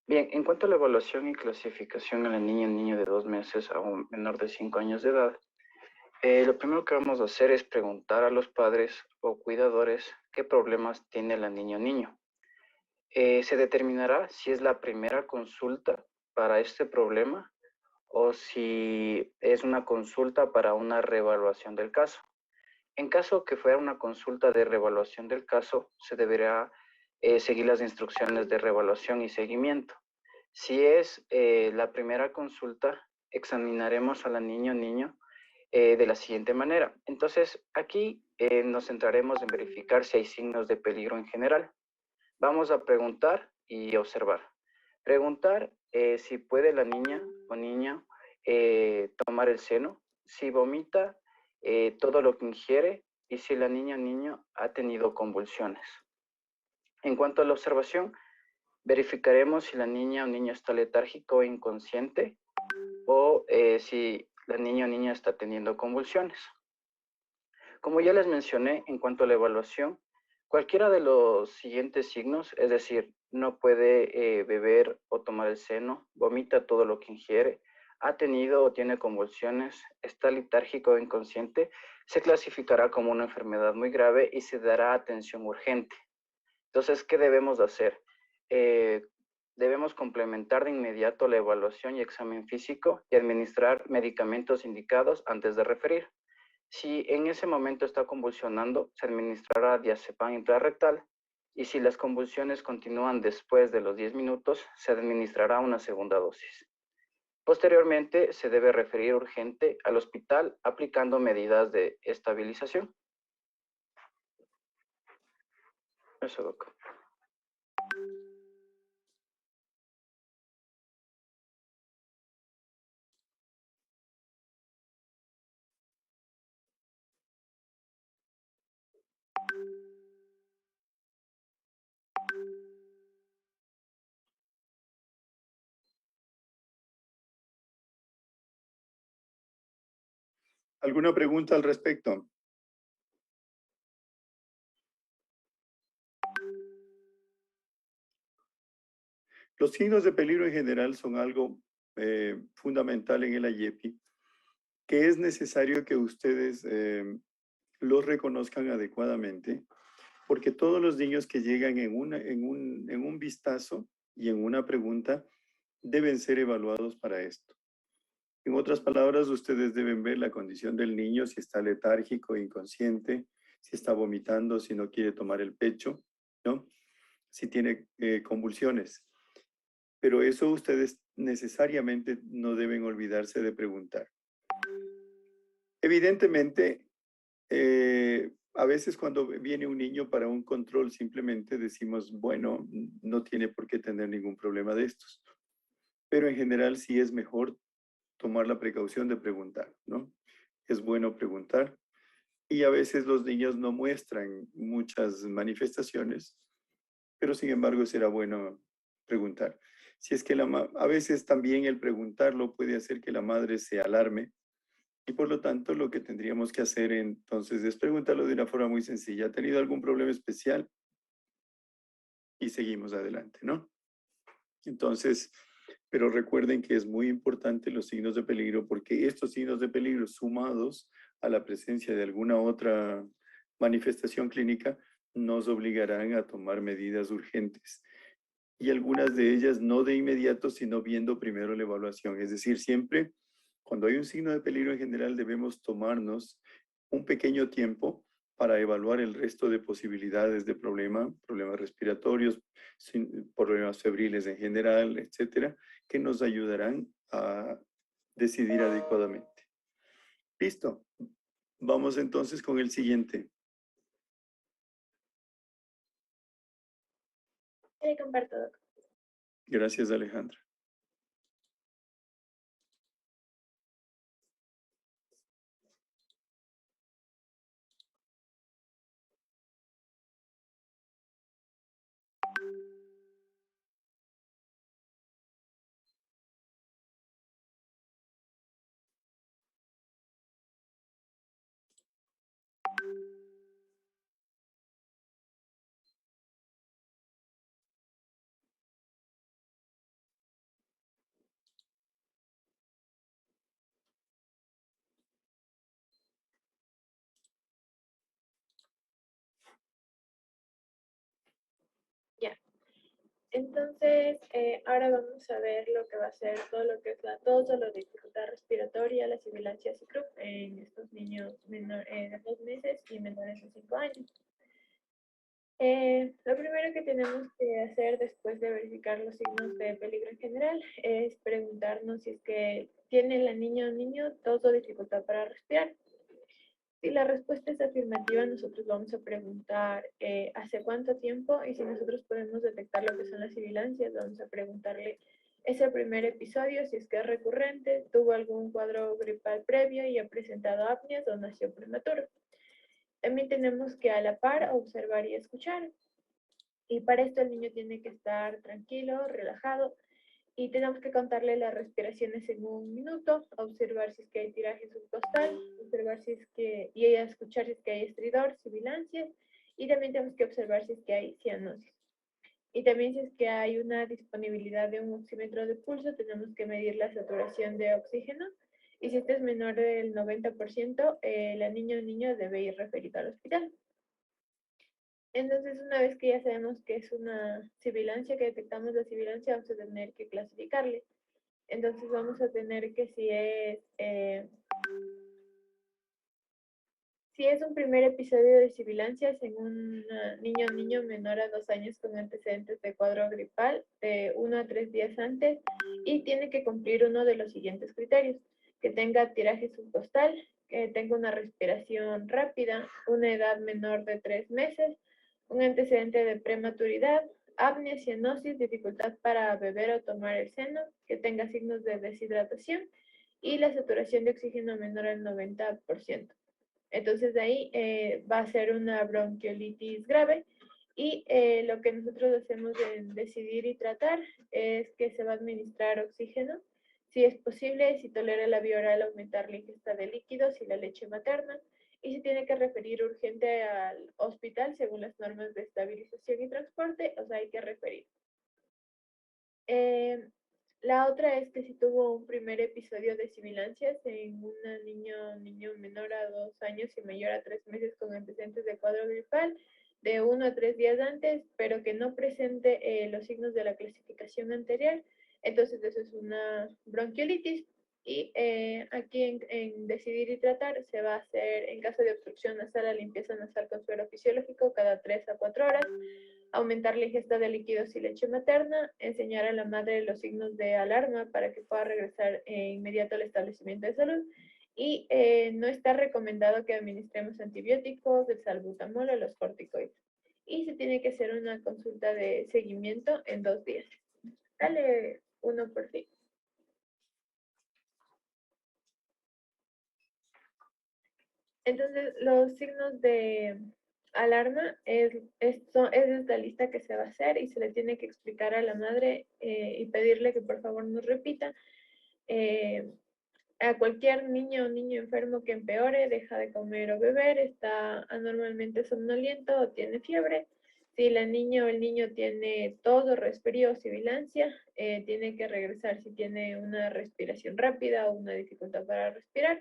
Bien, en cuanto a la evaluación y clasificación a la niña y niño de 2 meses a un menor de 5 años de edad, lo primero que vamos a hacer es preguntar a los padres o cuidadores qué problemas tiene la niña o niño. Se determinará si es la primera consulta para este problema o si es una consulta para una reevaluación del caso. En caso que fuera una consulta de reevaluación del caso, se deberá seguir las instrucciones de reevaluación y seguimiento. Si es la primera consulta, examinaremos a la niña o niño de la siguiente manera. Entonces, aquí nos centraremos en verificar si hay signos de peligro en general. Vamos a preguntar y observar. Preguntar si puede la niña o niño tomar el seno, si vomita todo lo que ingiere y si la niña o niño ha tenido convulsiones. En cuanto a la observación, verificaremos si la niña o niño está letárgico o inconsciente o si la niña o niña está teniendo convulsiones. Como ya les mencioné, en cuanto a la evaluación, cualquiera de los siguientes signos, es decir, no puede beber o tomar el seno, vomita todo lo que ingiere, ha tenido o tiene convulsiones, está letárgico o inconsciente, se clasificará como una enfermedad muy grave y se dará atención urgente. Entonces, ¿qué debemos hacer? Eh, Debemos complementar de inmediato la evaluación y examen físico y administrar medicamentos indicados antes de referir. Si en ese momento está convulsionando, se administrará diazepam intrarrectal y si las convulsiones continúan después de los 10 minutos, se administrará una segunda dosis. Posteriormente, se debe referir urgente al hospital aplicando medidas de estabilización. Eso, doctor. ¿Alguna pregunta al respecto? Los signos de peligro en general son algo fundamental en el IEPI, que es necesario que ustedes los reconozcan adecuadamente, porque todos los niños que llegan en un vistazo y en una pregunta deben ser evaluados para esto. En otras palabras, ustedes deben ver la condición del niño, si está letárgico, inconsciente, si está vomitando, si no quiere tomar el pecho, ¿no? Si tiene convulsiones. Pero eso ustedes necesariamente no deben olvidarse de preguntar. Evidentemente, a veces cuando viene un niño para un control simplemente decimos, bueno, no tiene por qué tener ningún problema de estos. Pero en general sí es mejor tomar la precaución de preguntar, ¿no? Es bueno preguntar. Y a veces los niños no muestran muchas manifestaciones, pero sin embargo será bueno preguntar. Si es que a veces también el preguntarlo puede hacer que la madre se alarme y por lo tanto lo que tendríamos que hacer entonces es preguntarlo de una forma muy sencilla. ¿Ha tenido algún problema especial? Y seguimos adelante, ¿no? Entonces, pero recuerden que es muy importante los signos de peligro porque estos signos de peligro sumados a la presencia de alguna otra manifestación clínica nos obligarán a tomar medidas urgentes y algunas de ellas no de inmediato, sino viendo primero la evaluación. Es decir, siempre cuando hay un signo de peligro en general debemos tomarnos un pequeño tiempo para evaluar el resto de posibilidades de problemas respiratorios, problemas febriles en general, etcétera, que nos ayudarán a decidir adecuadamente. Listo. Vamos entonces con el siguiente. Le comparto, doctor. Gracias, Alejandra. Entonces, ahora vamos a ver lo que va a ser todo lo que es todo lo de dificultad respiratoria, la sibilancia ciclo en estos niños de 2 meses y menores de 5 años. Lo primero que tenemos que hacer después de verificar los signos de peligro en general es preguntarnos si es que tiene la niña o niño tos o dificultad para respirar. Si la respuesta es afirmativa, nosotros vamos a preguntar hace cuánto tiempo, y si nosotros podemos detectar lo que son las sibilancias, vamos a preguntarle ese primer episodio, si es que es recurrente, tuvo algún cuadro gripal previo y ha presentado apneas o nació prematuro. También tenemos que a la par observar y escuchar. Y para esto el niño tiene que estar tranquilo, relajado, y tenemos que contarle las respiraciones en 1 minuto, observar si es que hay tiraje subcostal, observar si es que, y escuchar si es que hay estridor, sibilancias, y también tenemos que observar si es que hay cianosis. Y también si es que hay una disponibilidad de un oxímetro de pulso, tenemos que medir la saturación de oxígeno, y si este es menor del 90%, la niña o niño debe ir referido al hospital. Entonces, una vez que ya sabemos que es una sibilancia, que detectamos la sibilancia, vamos a tener que clasificarle. Entonces, vamos a tener que si es un primer episodio de sibilancias en un niño o niño menor a 2 años con antecedentes de cuadro gripal de 1 a 3 días antes, y tiene que cumplir uno de los siguientes criterios: que tenga tiraje subcostal, que tenga una respiración rápida, una edad menor de 3 meses, un antecedente de prematuridad, apnea, cianosis, dificultad para beber o tomar el seno, que tenga signos de deshidratación y la saturación de oxígeno menor al 90%. Entonces de ahí va a ser una bronquiolitis grave, y lo que nosotros hacemos en decidir y tratar es que se va a administrar oxígeno. Si es posible, si tolera la vía oral, aumentar la ingesta de líquidos y la leche materna. Y se tiene que referir urgente al hospital según las normas de estabilización y transporte, o sea, hay que referir. La otra es que si tuvo un primer episodio de sibilancias en un niño menor a 2 años y mayor a 3 meses con antecedentes de cuadro gripal de 1 a 3 días antes, pero que no presente los signos de la clasificación anterior, entonces eso es una bronquiolitis. Y aquí en decidir y tratar se va a hacer, en caso de obstrucción nasal, la limpieza nasal con suero fisiológico cada 3 a 4 horas, aumentar la ingesta de líquidos y leche materna, enseñar a la madre los signos de alarma para que pueda regresar inmediato al establecimiento de salud, y no está recomendado que administremos antibióticos, el salbutamol o los corticoides. Y se tiene que hacer una consulta de seguimiento en 2 días. Dale uno por fin. Entonces, los signos de alarma es esta lista que se va a hacer, y se le tiene que explicar a la madre y pedirle que por favor nos repita. A cualquier niño o niño enfermo que empeore, deja de comer o beber, está anormalmente somnoliento o tiene fiebre. Si la niña o el niño tiene tos o resfrío o sibilancia, tiene que regresar si tiene una respiración rápida o una dificultad para respirar.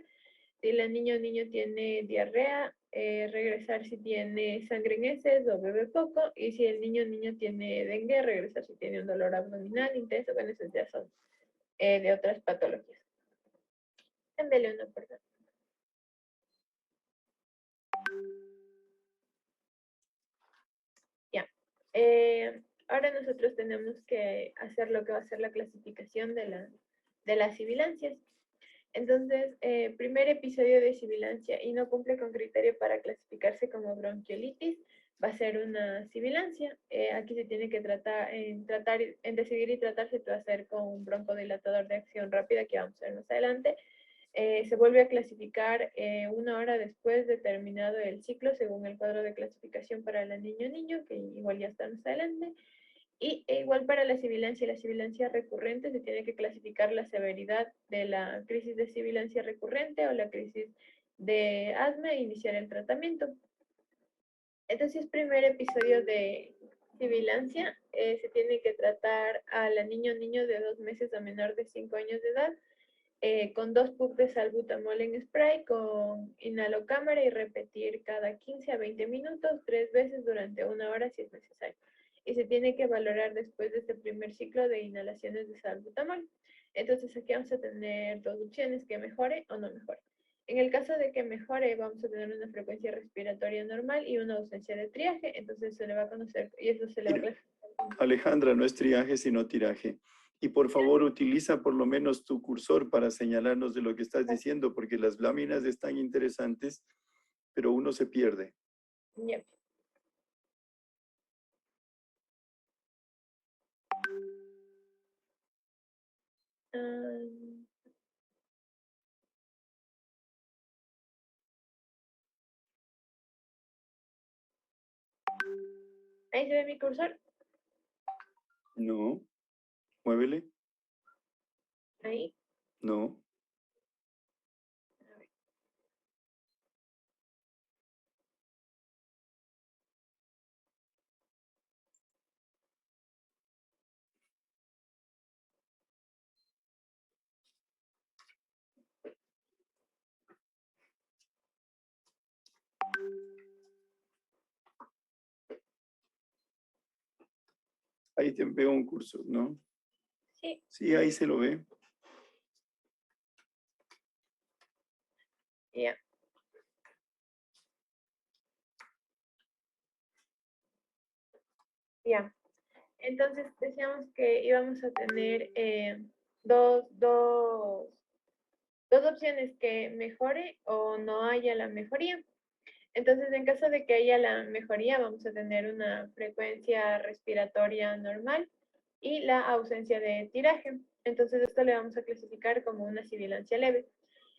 Si la niña o niño tiene diarrea, regresar si tiene sangre en heces o bebe poco. Y si el niño o niño tiene dengue, regresar si tiene un dolor abdominal intenso. Bueno, esos ya son de otras patologías. Dele una, perdón. Ya. Ahora nosotros tenemos que hacer lo que va a ser la clasificación de las sibilancias. Entonces, primer episodio de sibilancia y no cumple con criterio para clasificarse como bronquiolitis, va a ser una sibilancia. Aquí se tiene que en decidir y tratar, se va a hacer con un broncodilatador de acción rápida, que vamos a ver más adelante. Se vuelve a clasificar 1 hora después de terminado el ciclo, según el cuadro de clasificación para la niño, que igual ya está más adelante. Y igual para la sibilancia recurrente, se tiene que clasificar la severidad de la crisis de sibilancia recurrente o la crisis de asma e iniciar el tratamiento. Entonces, primer episodio de sibilancia, se tiene que tratar a la niño de 2 meses a menor de 5 años de edad, con 2 puff de salbutamol en spray con inhalocámara, y repetir cada 15 a 20 minutos 3 veces durante 1 hora si es necesario. y se tiene que valorar después de este primer ciclo de inhalaciones de salbutamol. Entonces aquí vamos a tener dos opciones, que mejore o no mejore. En el caso de que mejore, vamos a tener una frecuencia respiratoria normal y una ausencia de triaje, entonces se le va a conocer y eso se le va a clasificar. Alejandra, no es triaje, sino tiraje. Y por favor, utiliza por lo menos tu cursor para señalarnos de lo que estás diciendo, porque las láminas están interesantes, pero uno se pierde. Yep. Ahí se ve mi cursor. No. Muévele. Ahí. No. Ahí te veo un curso, ¿no? Sí. Sí, ahí se lo ve. Ya. Ya. Entonces decíamos que íbamos a tener dos opciones, que mejore o no haya la mejoría. Entonces, en caso de que haya la mejoría, vamos a tener una frecuencia respiratoria normal y la ausencia de tiraje. Entonces, esto le vamos a clasificar como una sibilancia leve.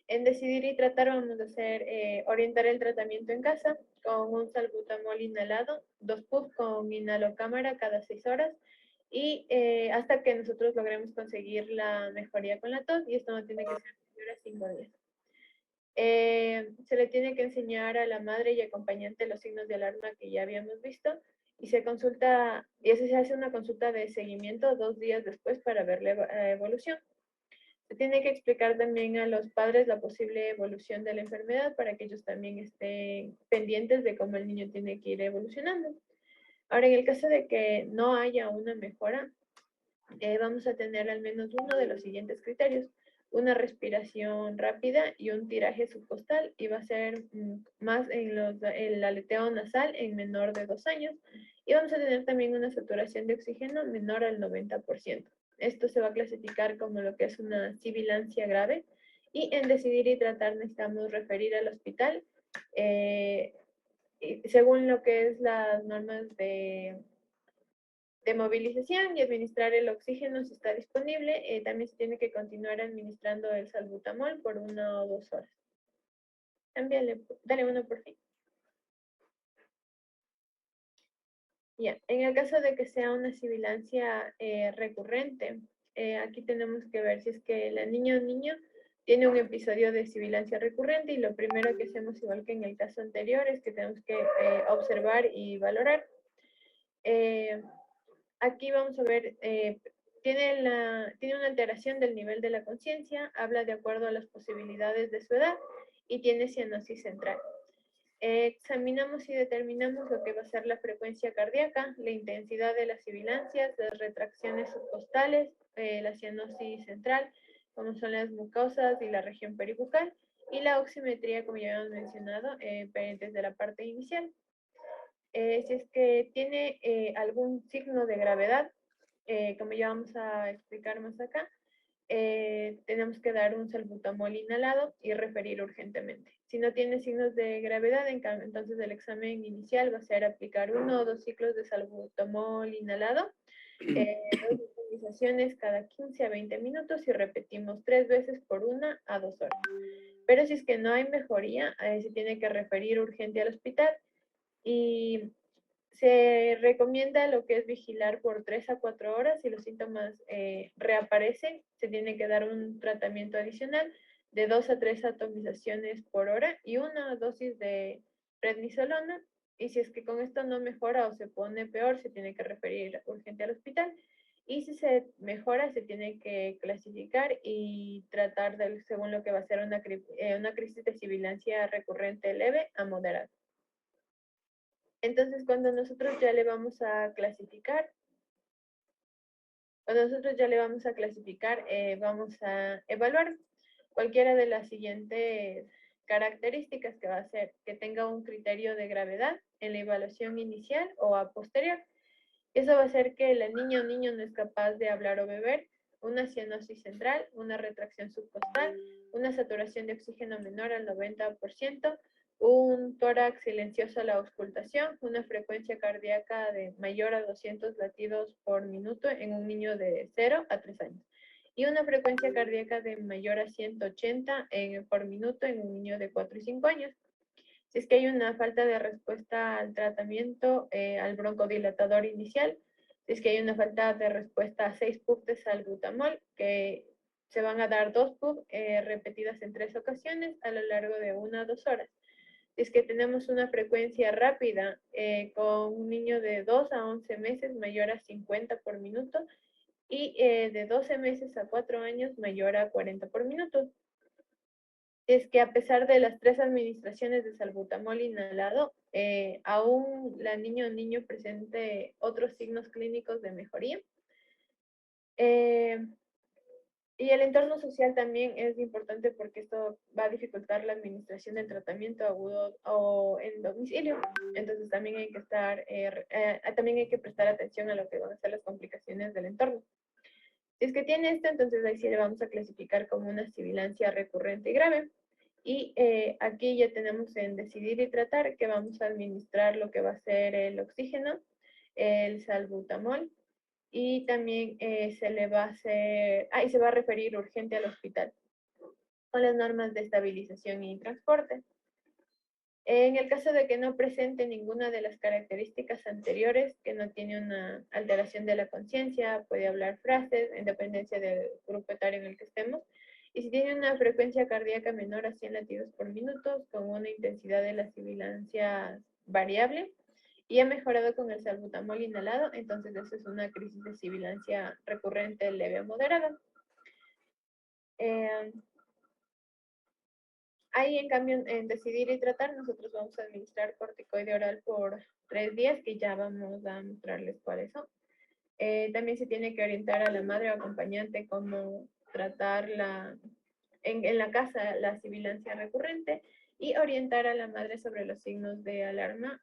En decidir y tratar vamos a hacer, orientar el tratamiento en casa con un salbutamol inhalado, 2 puffs con inhalocámara cada 6 horas y hasta que nosotros logremos conseguir la mejoría con la tos, y esto no tiene que ser mayor a 5 días. Se le tiene que enseñar a la madre y acompañante los signos de alarma que ya habíamos visto y se consulta, y se hace una consulta de seguimiento 2 días después para ver la evolución. Se tiene que explicar también a los padres la posible evolución de la enfermedad para que ellos también estén pendientes de cómo el niño tiene que ir evolucionando. Ahora, en el caso de que no haya una mejora, vamos a tener al menos uno de los siguientes criterios: una respiración rápida y un tiraje subcostal, y va a ser más en el aleteo nasal en menor de 2 años, y vamos a tener también una saturación de oxígeno menor al 90%. Esto se va a clasificar como lo que es una sibilancia grave, y en decidir y tratar necesitamos referir al hospital según lo que es las normas de movilización, y administrar el oxígeno si está disponible. También se tiene que continuar administrando el salbutamol por 1 o 2 horas. Cámbiale, dale uno por fin. Ya, en el caso de que sea una sibilancia recurrente, aquí tenemos que ver si es que la niña o niño tiene un episodio de sibilancia recurrente, y lo primero que hacemos, igual que en el caso anterior, es que tenemos que observar y valorar. Aquí vamos a ver, tiene una alteración del nivel de la conciencia, habla de acuerdo a las posibilidades de su edad y tiene cianosis central. Examinamos y determinamos lo que va a ser la frecuencia cardíaca, la intensidad de las sibilancias, las retracciones subcostales, la cianosis central, como son las mucosas y la región peribucal, y la oximetría, como ya habíamos mencionado, desde la parte inicial. Si es que tiene algún signo de gravedad, como ya vamos a explicar más acá, tenemos que dar un salbutamol inhalado y referir urgentemente. Si no tiene signos de gravedad, entonces el examen inicial va a ser aplicar 1 o 2 ciclos de salbutamol inhalado, 2 utilizaciones cada 15 a 20 minutos, y repetimos 3 veces por 1 a 2 horas. Pero si es que no hay mejoría, se tiene que referir urgente al hospital, y se recomienda lo que es vigilar por 3 a 4 horas. Si los síntomas reaparecen, se tiene que dar un tratamiento adicional de 2 a 3 atomizaciones por hora y una dosis de prednisolona. Y si es que con esto no mejora o se pone peor, se tiene que referir urgente al hospital. Y si se mejora, se tiene que clasificar y tratar según lo que va a ser una crisis de sibilancia recurrente leve a moderada. Entonces, cuando nosotros ya le vamos a clasificar, vamos a evaluar cualquiera de las siguientes características, que va a ser que tenga un criterio de gravedad en la evaluación inicial o a posterior. Eso va a hacer que la niña o niño no es capaz de hablar o beber, una cianosis central, una retracción subcostal, una saturación de oxígeno menor al 90%, un tórax silencioso a la auscultación, una frecuencia cardíaca de mayor a 200 latidos por minuto en un niño de 0 a 3 años y una frecuencia cardíaca de mayor a 180 por minuto en un niño de 4 y 5 años. Si es que hay una falta de respuesta al tratamiento, al broncodilatador inicial, si es que hay una falta de respuesta a 6 PUB de salbutamol, que se van a dar 2 PUB repetidas en 3 ocasiones a lo largo de 1 a 2 horas. Si es que tenemos una frecuencia rápida con un niño de 2 a 11 meses mayor a 50 por minuto y de 12 meses a 4 años mayor a 40 por minuto. Es que a pesar de las 3 administraciones de salbutamol inhalado, aún la niña o niño presente otros signos clínicos de mejoría. Y el entorno social también es importante porque esto va a dificultar la administración del tratamiento agudo o en domicilio. Entonces también hay que también hay que prestar atención a lo que van a ser las complicaciones del entorno. Si es que tiene esto, entonces ahí sí le vamos a clasificar como una sibilancia recurrente y grave. Y aquí ya tenemos en decidir y tratar que vamos a administrar lo que va a ser el oxígeno, el salbutamol, y también se le va a hacer, y se va a referir urgente al hospital con las normas de estabilización y transporte. En el caso de que no presente ninguna de las características anteriores, que no tiene una alteración de la conciencia, puede hablar frases en dependencia del grupo etario en el que estemos, y si tiene una frecuencia cardíaca menor a 100 latidos por minuto, con una intensidad de la sibilancia variable, y ha mejorado con el salbutamol inhalado, entonces eso es una crisis de sibilancia recurrente leve a moderada. Ahí, en cambio, en decidir y tratar, nosotros vamos a administrar corticoide oral por 3 días, que ya vamos a mostrarles cuáles son. También se tiene que orientar a la madre o acompañante cómo tratar en la casa la sibilancia recurrente y orientar a la madre sobre los signos de alarma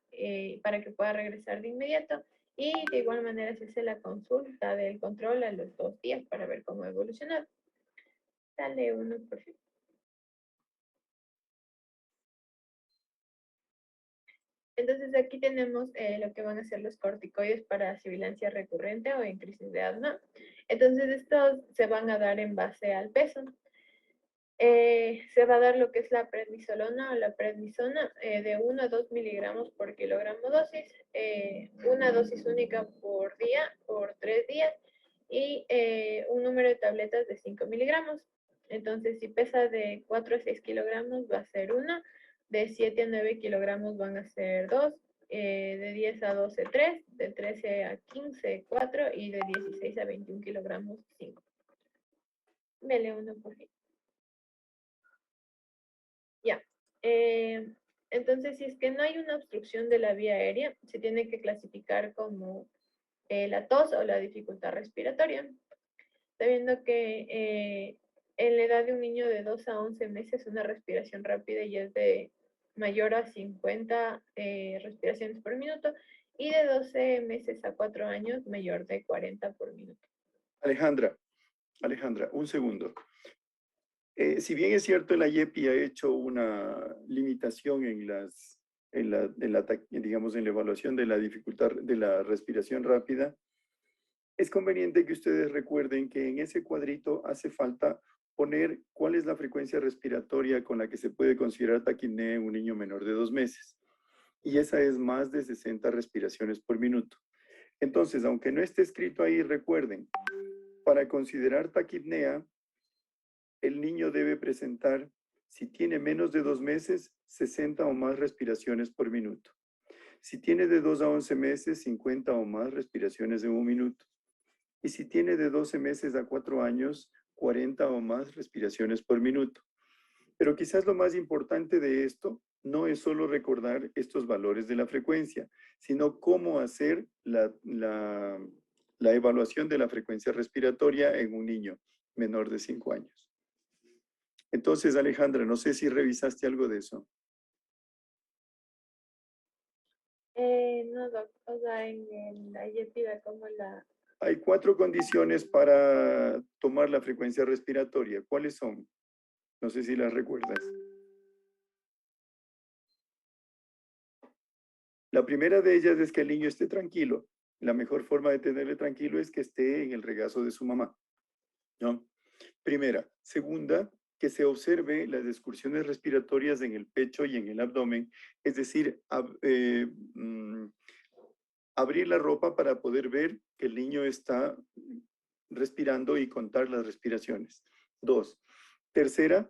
para que pueda regresar de inmediato. Y de igual manera se hace la consulta del control a los 2 días para ver cómo ha evolucionado. Dale uno, por favor. Entonces aquí tenemos lo que van a ser los corticoides para sibilancia recurrente o en crisis de asma. Entonces estos se van a dar en base al peso. Se va a dar lo que es la prednisolona o la prednisona de 1 a 2 miligramos por kilogramo dosis, una dosis única por día, por 3 días, y un número de tabletas de 5 miligramos. Entonces, si pesa de 4 a 6 kilogramos, va a ser 1, de 7 a 9 kilogramos van a ser 2, de 10 a 12, 3, de 13 a 15, 4, y de 16 a 21 kilogramos, 5. Vele uno por fin. Ya. Entonces, si es que no hay una obstrucción de la vía aérea, se tiene que clasificar como la tos o la dificultad respiratoria. Está viendo que en la edad de un niño de 2 a 11 meses, una respiración rápida ya es de mayor a 50 respiraciones por minuto, y de 12 meses a 4 años, mayor de 40 por minuto. Alejandra, un segundo. Si bien es cierto, la IEPI ha hecho una limitación digamos, en la evaluación de la dificultad de la respiración rápida, es conveniente que ustedes recuerden que en ese cuadrito hace falta poner cuál es la frecuencia respiratoria con la que se puede considerar taquipnea en un niño menor de 2 meses. Y esa es más de 60 respiraciones por minuto. Entonces, aunque no esté escrito ahí, recuerden, para considerar taquipnea, el niño debe presentar, si tiene menos de 2 meses, 60 o más respiraciones por minuto. Si tiene de 2 a 11 meses, 50 o más respiraciones en un minuto. Y si tiene de 12 meses a 4 años, 40 o más respiraciones por minuto. Pero quizás lo más importante de esto no es solo recordar estos valores de la frecuencia, sino cómo hacer la evaluación de la frecuencia respiratoria en un niño menor de 5 años. Entonces, Alejandra, no sé si revisaste algo de eso. No, doc, o sea, en la IEPIDA como la... Hay 4 condiciones para tomar la frecuencia respiratoria. ¿Cuáles son? No sé si las recuerdas. La primera de ellas es que el niño esté tranquilo. La mejor forma de tenerle tranquilo es que esté en el regazo de su mamá, ¿no? Primera. Segunda, que se observe las excursiones respiratorias en el pecho y en el abdomen, es decir, abrir la ropa para poder ver que el niño está respirando y contar las respiraciones. 2. Tercer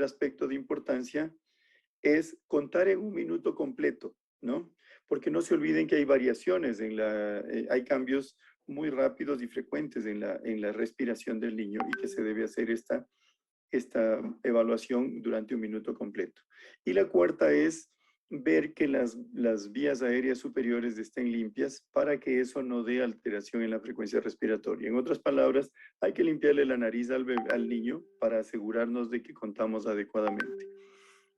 aspecto de importancia es contar en un minuto completo, ¿no? Porque no se olviden que hay variaciones, hay cambios muy rápidos y frecuentes en la respiración del niño y que se debe hacer esta evaluación durante un minuto completo. Y la cuarta es ver que las vías aéreas superiores estén limpias para que eso no dé alteración en la frecuencia respiratoria. En otras palabras, hay que limpiarle la nariz al niño para asegurarnos de que contamos adecuadamente.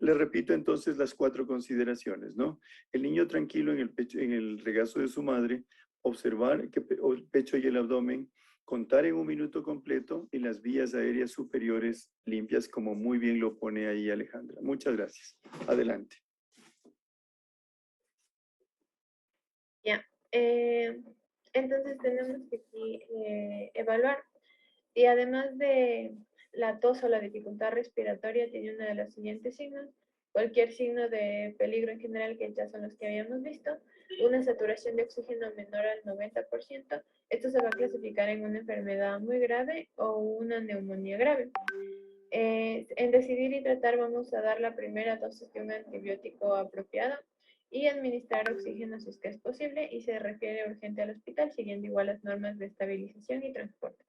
Le repito entonces las 4 consideraciones, ¿no? El niño tranquilo en el pecho, en el regazo de su madre, observar que el pecho y el abdomen, contar en un minuto completo y las vías aéreas superiores limpias, como muy bien lo pone ahí Alejandra. Muchas gracias. Adelante. Ya. Entonces tenemos que aquí evaluar. Y además de la tos o la dificultad respiratoria, tiene uno de los siguientes signos. Cualquier signo de peligro en general, que ya son los que habíamos visto. Una saturación de oxígeno menor al 90%. Esto se va a clasificar en una enfermedad muy grave o una neumonía grave. En decidir y tratar vamos a dar la primera dosis de un antibiótico apropiado y administrar oxígeno si es que es posible y se refiere urgente al hospital siguiendo igual las normas de estabilización y transporte.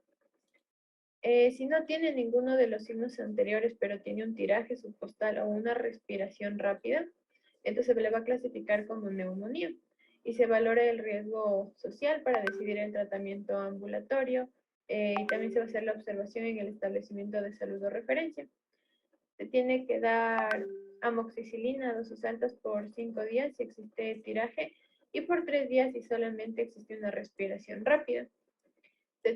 Si no tiene ninguno de los signos anteriores, pero tiene un tiraje subcostal o una respiración rápida, entonces se le va a clasificar como neumonía y se valora el riesgo social para decidir el tratamiento ambulatorio y también se va a hacer la observación en el establecimiento de salud o referencia. Se tiene que dar amoxicilina a dosis altas por 5 días si existe tiraje y por 3 días si solamente existe una respiración rápida.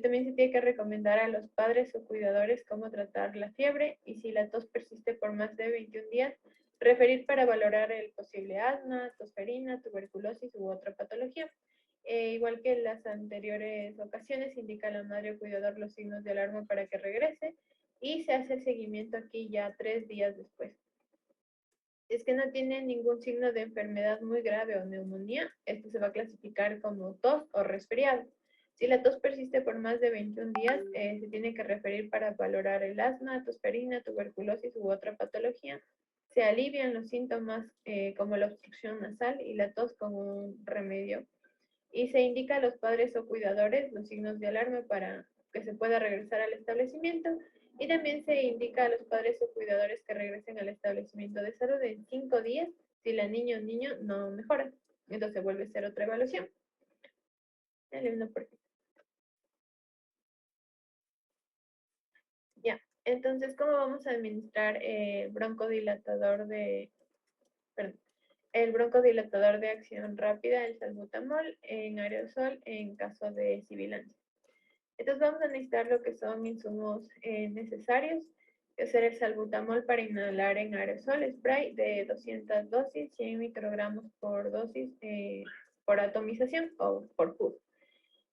También se tiene que recomendar a los padres o cuidadores cómo tratar la fiebre y si la tos persiste por más de 21 días, referir para valorar el posible asma, tosferina, tuberculosis u otra patología. Igual que en las anteriores ocasiones, indica a la madre o cuidador los signos de alarma para que regrese y se hace el seguimiento aquí ya 3 días después. Si es que no tiene ningún signo de enfermedad muy grave o neumonía, esto se va a clasificar como tos o resfriado. Si la tos persiste por más de 21 días, se tiene que referir para valorar el asma, tosferina, tuberculosis u otra patología. Se alivian los síntomas como la obstrucción nasal y la tos con un remedio. Y se indica a los padres o cuidadores los signos de alarma para que se pueda regresar al establecimiento. Y también se indica a los padres o cuidadores que regresen al establecimiento de salud en 5 días si la niña o niño no mejora. Entonces vuelve a ser otra evaluación. Ya, entonces, ¿cómo vamos a administrar el broncodilatador de acción rápida, el salbutamol, en aerosol en caso de sibilancia? Entonces vamos a necesitar lo que son insumos necesarios, que es el salbutamol para inhalar en aerosol, spray de 200 dosis, 100 microgramos por dosis por atomización o por PUF.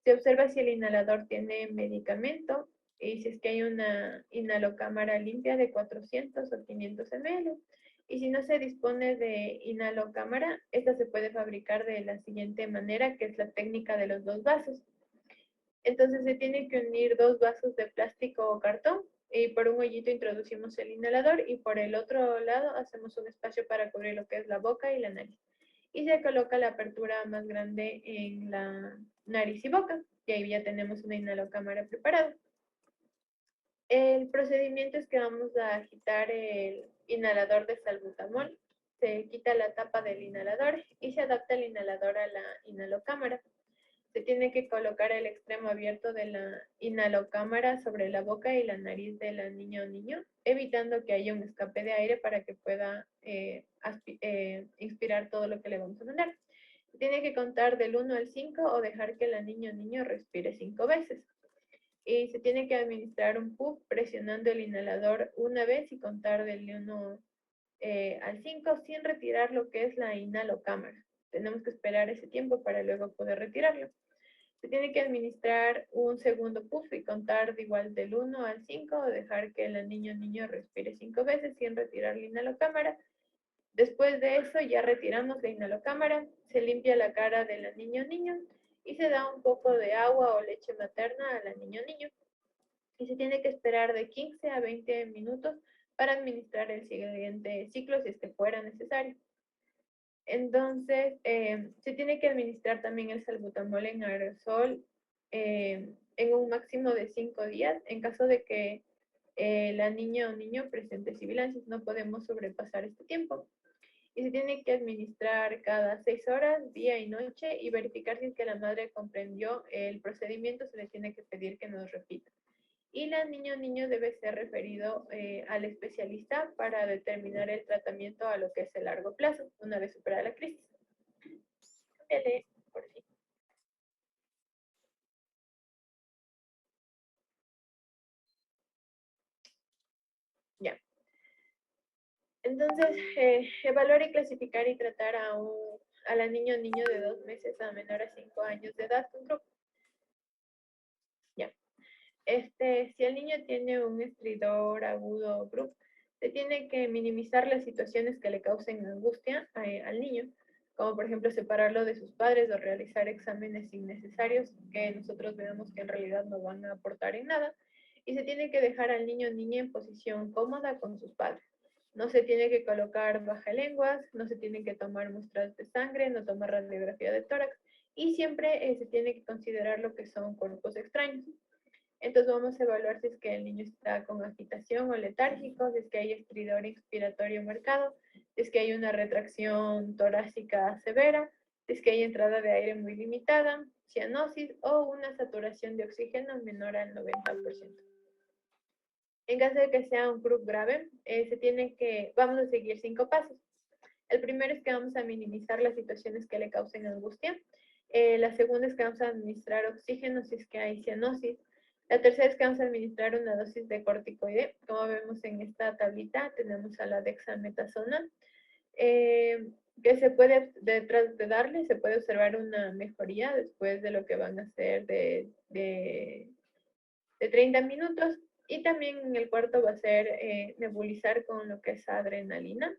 Se observa si el inhalador tiene medicamento y si es que hay una inhalocámara limpia de 400 o 500 ml. Y si no se dispone de inhalocámara, esta se puede fabricar de la siguiente manera, que es la técnica de los 2 vasos. Entonces se tiene que unir 2 vasos de plástico o cartón y por un hoyito introducimos el inhalador y por el otro lado hacemos un espacio para cubrir lo que es la boca y la nariz. Y se coloca la apertura más grande en la nariz y boca y ahí ya tenemos una inhalocámara preparada. El procedimiento es que vamos a agitar el inhalador de salbutamol. Se quita la tapa del inhalador y se adapta el inhalador a la inhalocámara. Se tiene que colocar el extremo abierto de la inhalocámara sobre la boca y la nariz de la niña o niño, evitando que haya un escape de aire para que pueda inspirar todo lo que le vamos a mandar. Se tiene que contar del 1 al 5 o dejar que la niña o niño respire 5 veces. Y se tiene que administrar un puff presionando el inhalador una vez y contar del 1 al 5 sin retirar lo que es la inhalocámara. Tenemos que esperar ese tiempo para luego poder retirarlo. Se tiene que administrar un segundo puff y contar de igual del 1 al 5 o dejar que el niño o niño respire 5 veces sin retirar la inhalocámara. Después de eso ya retiramos la inhalocámara, se limpia la cara de la niña o niño y se da un poco de agua o leche materna a la niña o niño. Y se tiene que esperar de 15 a 20 minutos para administrar el siguiente ciclo si es que fuera necesario. Entonces, se tiene que administrar también el salbutamol en aerosol en un máximo de 5 días. En caso de que la niña o niño presente sibilancias, no podemos sobrepasar este tiempo. Y se tiene que administrar cada 6 horas, día y noche, y verificar si es que la madre comprendió el procedimiento, se le tiene que pedir que nos repita. Y la niña o niño debe ser referido al especialista para determinar el tratamiento a lo que es el largo plazo, una vez superada la crisis. Cámbiale, por fin. Ya. Entonces, evaluar y clasificar y tratar a la niña o niño de 2 meses a menor a 5 años de edad con grupo. Ya. Si el niño tiene un estridor agudo o group, se tiene que minimizar las situaciones que le causen angustia al niño, como por ejemplo separarlo de sus padres o realizar exámenes innecesarios que nosotros veamos que en realidad no van a aportar en nada, y se tiene que dejar al niño o niña en posición cómoda con sus padres. No se tiene que colocar bajalenguas, no se tienen que tomar muestras de sangre, no tomar radiografía de tórax, y siempre se tiene que considerar lo que son cuerpos extraños. Entonces vamos a evaluar si es que el niño está con agitación o letárgico, si es que hay estridor inspiratorio marcado, si es que hay una retracción torácica severa, si es que hay entrada de aire muy limitada, cianosis o una saturación de oxígeno menor al 90%. En caso de que sea un group grave, vamos a seguir 5 pasos. El primero es que vamos a minimizar las situaciones que le causen angustia. La segunda es que vamos a administrar oxígeno si es que hay cianosis. La tercera es que vamos a administrar una dosis de corticoide. Como vemos en esta tablita, tenemos a la dexametasona, que se puede, detrás de darle, se puede observar una mejoría después de lo que van a hacer de 30 minutos. Y también en el cuarto va a ser nebulizar con lo que es adrenalina.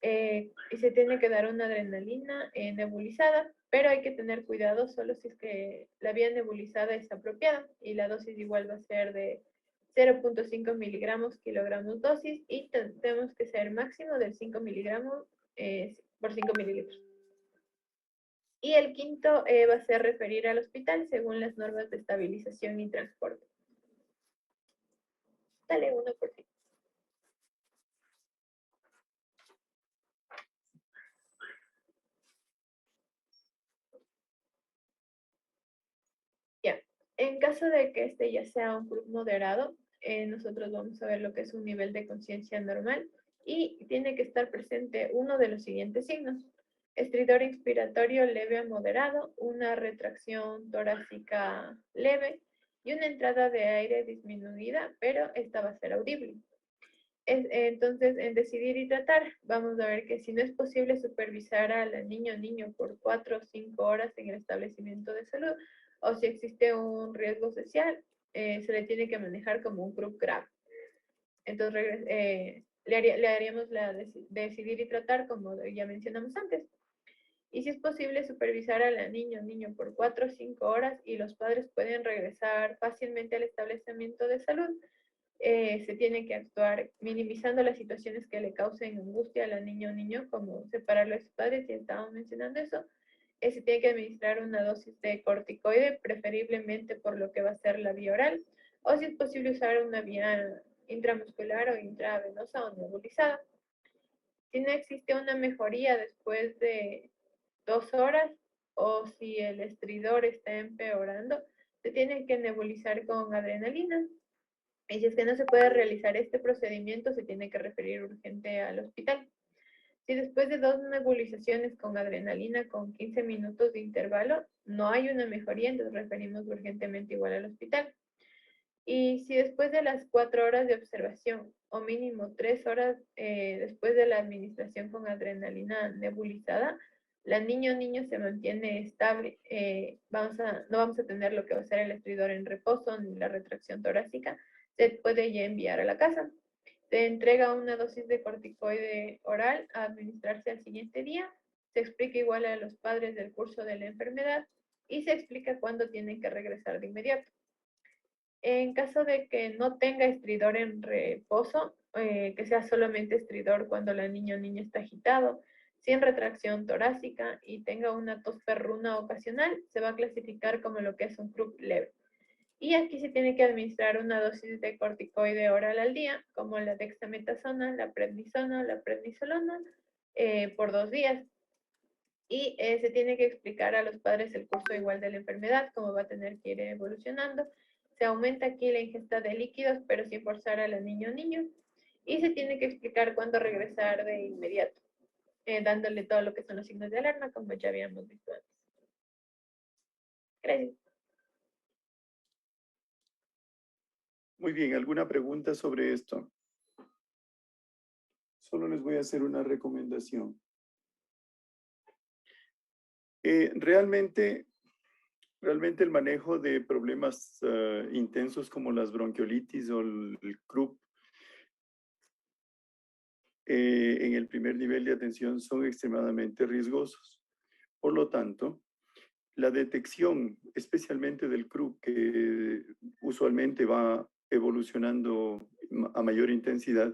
Y se tiene que dar una adrenalina nebulizada, pero hay que tener cuidado solo si es que la vía nebulizada es apropiada, y la dosis igual va a ser de 0.5 miligramos kilogramos dosis, y tenemos que ser máximo del 5 miligramos por 5 mililitros. Y el quinto va a ser referir al hospital según las normas de estabilización y transporte. Dale uno por fin. Ya, en caso de que este ya sea un grupo moderado, nosotros vamos a ver lo que es un nivel de conciencia normal y tiene que estar presente uno de los siguientes signos: estridor inspiratorio leve a moderado, una retracción torácica leve y una entrada de aire disminuida, pero esta va a ser audible. Entonces, en decidir y tratar, vamos a ver que si no es posible supervisar a la niña o niño por 4 o 5 horas en el establecimiento de salud, o si existe un riesgo social, se le tiene que manejar como un group grave. Entonces, le haríamos la decidir y tratar, como ya mencionamos antes. Y si es posible supervisar a la niña o niño por 4 o 5 horas y los padres pueden regresar fácilmente al establecimiento de salud, se tiene que actuar minimizando las situaciones que le causen angustia a la niña o niño, como separarlo de sus padres, ya estábamos mencionando eso. Se tiene que administrar una dosis de corticoide, preferiblemente por lo que va a ser la vía oral, o si es posible usar una vía intramuscular o intravenosa o nebulizada. Si no existe una mejoría después de 2 horas o si el estridor está empeorando, se tiene que nebulizar con adrenalina. Y si es que no se puede realizar este procedimiento, se tiene que referir urgente al hospital. Si después de 2 nebulizaciones con adrenalina con 15 minutos de intervalo no hay una mejoría, entonces referimos urgentemente igual al hospital. Y si después de las 4 horas de observación o mínimo 3 horas después de la administración con adrenalina nebulizada, la niño o niño se mantiene estable, no vamos a tener lo que va a ser el estridor en reposo ni la retracción torácica, se puede ya enviar a la casa. Se entrega una dosis de corticoide oral a administrarse al siguiente día. Se explica igual a los padres del curso de la enfermedad y se explica cuándo tienen que regresar de inmediato. En caso de que no tenga estridor en reposo, que sea solamente estridor cuando la niña o niño está agitado, sin retracción torácica y tenga una tos perruna ocasional, se va a clasificar como lo que es un croup leve. Y aquí se tiene que administrar una dosis de corticoide oral al día, como la dexametasona, la prednisona, la prednisolona, por 2 días. Y se tiene que explicar a los padres el curso igual de la enfermedad, cómo va a tener que ir evolucionando. Se aumenta aquí la ingesta de líquidos, pero sin forzar a la niña o niño. Y se tiene que explicar cuándo regresar de inmediato, dándole todo lo que son los signos de alarma, como ya habíamos visto antes. Gracias. Muy bien, ¿alguna pregunta sobre esto? Solo les voy a hacer una recomendación. Realmente el manejo de problemas intensos como las bronquiolitis o el croup en el primer nivel de atención son extremadamente riesgosos. Por lo tanto, la detección, especialmente del croup, que usualmente va evolucionando a mayor intensidad,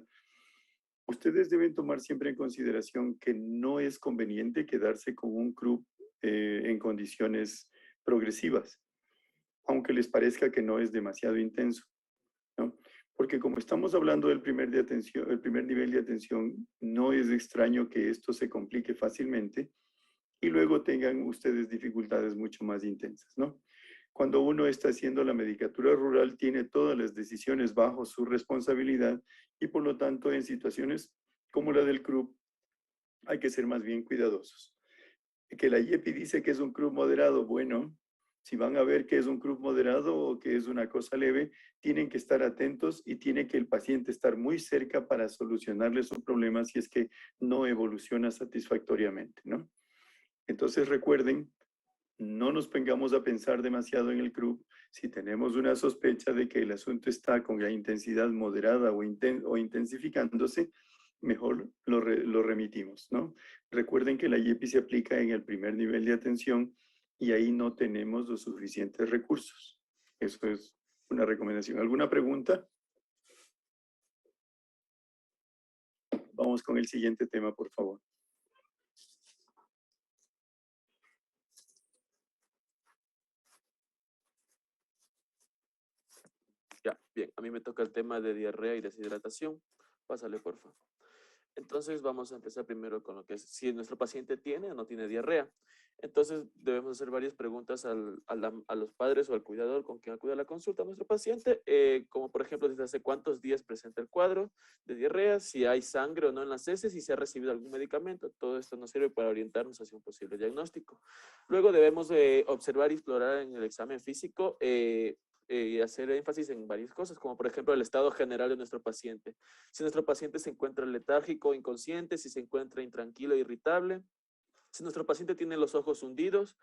ustedes deben tomar siempre en consideración que no es conveniente quedarse con un croup en condiciones progresivas, aunque les parezca que no es demasiado intenso, ¿no? Porque como estamos hablando del primer nivel de atención, no es extraño que esto se complique fácilmente y luego tengan ustedes dificultades mucho más intensas, ¿no? Cuando uno está haciendo la medicatura rural, tiene todas las decisiones bajo su responsabilidad y por lo tanto en situaciones como la del CRUP hay que ser más bien cuidadosos. Que la IEPI dice que es un CRUP moderado, bueno, si van a ver que es un CRUP moderado o que es una cosa leve, tienen que estar atentos y tiene que el paciente estar muy cerca para solucionarle su problema si es que no evoluciona satisfactoriamente, ¿no? Entonces recuerden, no nos pongamos a pensar demasiado en el CRUP. Si tenemos una sospecha de que el asunto está con la intensidad moderada o intensificándose, mejor lo remitimos, ¿no? Recuerden que la IEPI se aplica en el primer nivel de atención y ahí no tenemos los suficientes recursos. Eso es una recomendación. ¿Alguna pregunta? Vamos con el siguiente tema, por favor. Ya, bien, a mí me toca el tema de diarrea y deshidratación. Pásale, por favor. Entonces vamos a empezar primero con lo que es si nuestro paciente tiene o no tiene diarrea. Entonces debemos hacer varias preguntas a los padres o al cuidador con quien acude a la consulta a nuestro paciente, como por ejemplo desde hace cuántos días presenta el cuadro de diarrea, si hay sangre o no en las heces, si se ha recibido algún medicamento. Todo esto nos sirve para orientarnos hacia un posible diagnóstico. Luego debemos observar y explorar en el examen físico y hacer énfasis en varias cosas, como por ejemplo el estado general de nuestro paciente. Si nuestro paciente se encuentra letárgico, inconsciente, si se encuentra intranquilo, irritable, si nuestro paciente tiene los ojos hundidos,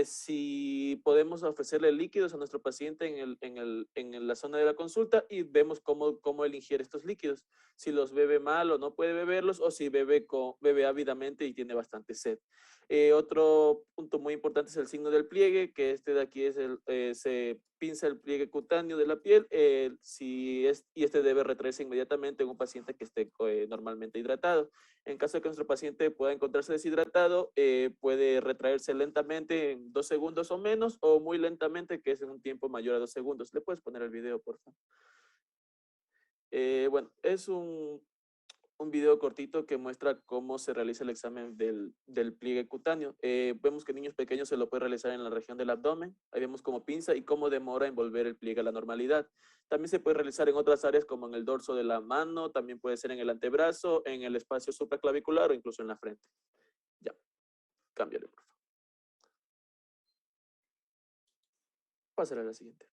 si podemos ofrecerle líquidos a nuestro paciente en la zona de la consulta y vemos cómo él ingiere estos líquidos, si los bebe mal o no puede beberlos, o si bebe ávidamente y tiene bastante sed. Otro punto muy importante es el signo del pliegue, que este de aquí es se pinza el pliegue cutáneo de la piel, y este debe retraerse inmediatamente en un paciente que esté normalmente hidratado. En caso de que nuestro paciente pueda encontrarse deshidratado, puede retraerse lentamente en 2 segundos o menos, o muy lentamente, que es en un tiempo mayor a 2 segundos. ¿Le puedes poner el video, por favor? Bueno, es un video cortito que muestra cómo se realiza el examen del pliegue cutáneo. Vemos que niños pequeños se lo puede realizar en la región del abdomen. Ahí vemos cómo pinza y cómo demora en volver el pliegue a la normalidad. También se puede realizar en otras áreas como en el dorso de la mano, también puede ser en el antebrazo, en el espacio supraclavicular o incluso en la frente. Ya, cámbiale, por favor. Pásale a la siguiente.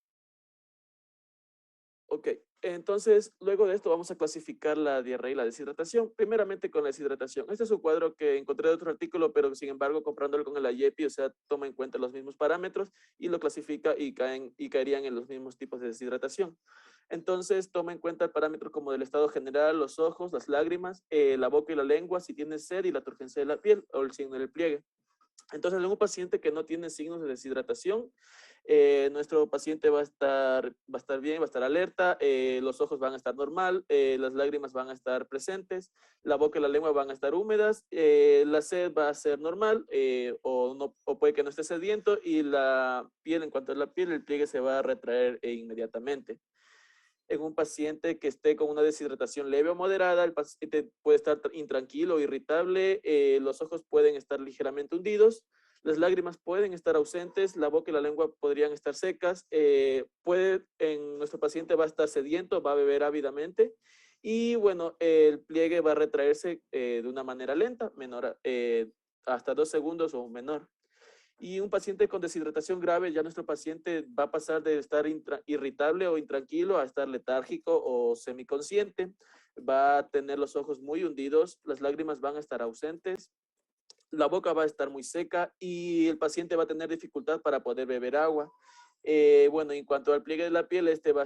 Ok, entonces luego de esto vamos a clasificar la diarrea y la deshidratación. Primeramente con la deshidratación. Este es un cuadro que encontré de otro artículo, pero sin embargo comparándolo con el IEPI, o sea, toma en cuenta los mismos parámetros y lo clasifica y caerían en los mismos tipos de deshidratación. Entonces toma en cuenta el parámetro como del estado general, los ojos, las lágrimas, la boca y la lengua, si tiene sed y la turgencia de la piel o el signo del pliegue. Entonces, en un paciente que no tiene signos de deshidratación, nuestro paciente va a estar bien, va a estar alerta, los ojos van a estar normal, las lágrimas van a estar presentes, la boca y la lengua van a estar húmedas, la sed va a ser normal o puede que no esté sediento y la piel, en cuanto a la piel, el pliegue se va a retraer inmediatamente. En un paciente que esté con una deshidratación leve o moderada, el paciente puede estar intranquilo o irritable, los ojos pueden estar ligeramente hundidos, las lágrimas pueden estar ausentes, la boca y la lengua podrían estar secas, nuestro paciente va a estar sediento, va a beber ávidamente y bueno, el pliegue va a retraerse de una manera lenta, hasta 2 segundos o menor. Y un paciente con deshidratación grave, ya nuestro paciente va a pasar de estar irritable o intranquilo a estar letárgico o semiconsciente, va a tener los ojos muy hundidos, las lágrimas van a estar ausentes, la boca va a estar muy seca y el paciente va a tener dificultad para poder beber agua. Bueno, en cuanto al pliegue de la piel, este va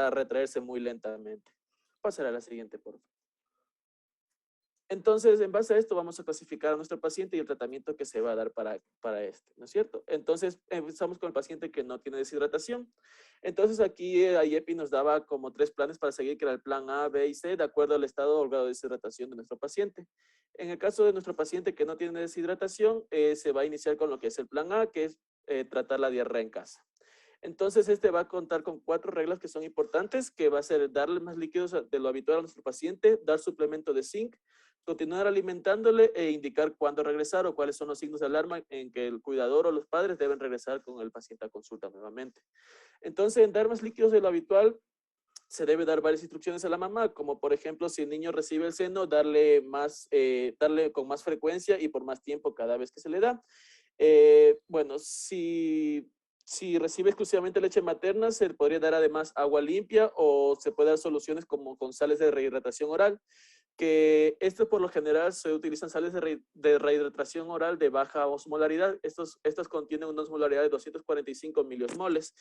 a retraerse muy lentamente. Pasará a la siguiente, por favor. Entonces, en base a esto, vamos a clasificar a nuestro paciente y el tratamiento que se va a dar para este, ¿no es cierto? Entonces, empezamos con el paciente que no tiene deshidratación. Entonces, aquí IEPI nos daba como 3 planes para seguir, que era el plan A, B y C, de acuerdo al estado o grado de deshidratación de nuestro paciente. En el caso de nuestro paciente que no tiene deshidratación, se va a iniciar con lo que es el plan A, que es tratar la diarrea en casa. Entonces, este va a contar con 4 reglas que son importantes, que va a ser darle más líquidos de lo habitual a nuestro paciente, dar suplemento de zinc, continuar alimentándole e indicar cuándo regresar o cuáles son los signos de alarma en que el cuidador o los padres deben regresar con el paciente a consulta nuevamente. Entonces, en dar más líquidos de lo habitual, se debe dar varias instrucciones a la mamá, como por ejemplo, si el niño recibe el seno, darle con más frecuencia y por más tiempo cada vez que se le da. Bueno, si recibe exclusivamente leche materna, se le podría dar además agua limpia o se puede dar soluciones como con sales de rehidratación oral, que esto por lo general se utilizan sales de rehidratación oral de baja osmolaridad. Estas contienen una osmolaridad de 245 miliosmoles.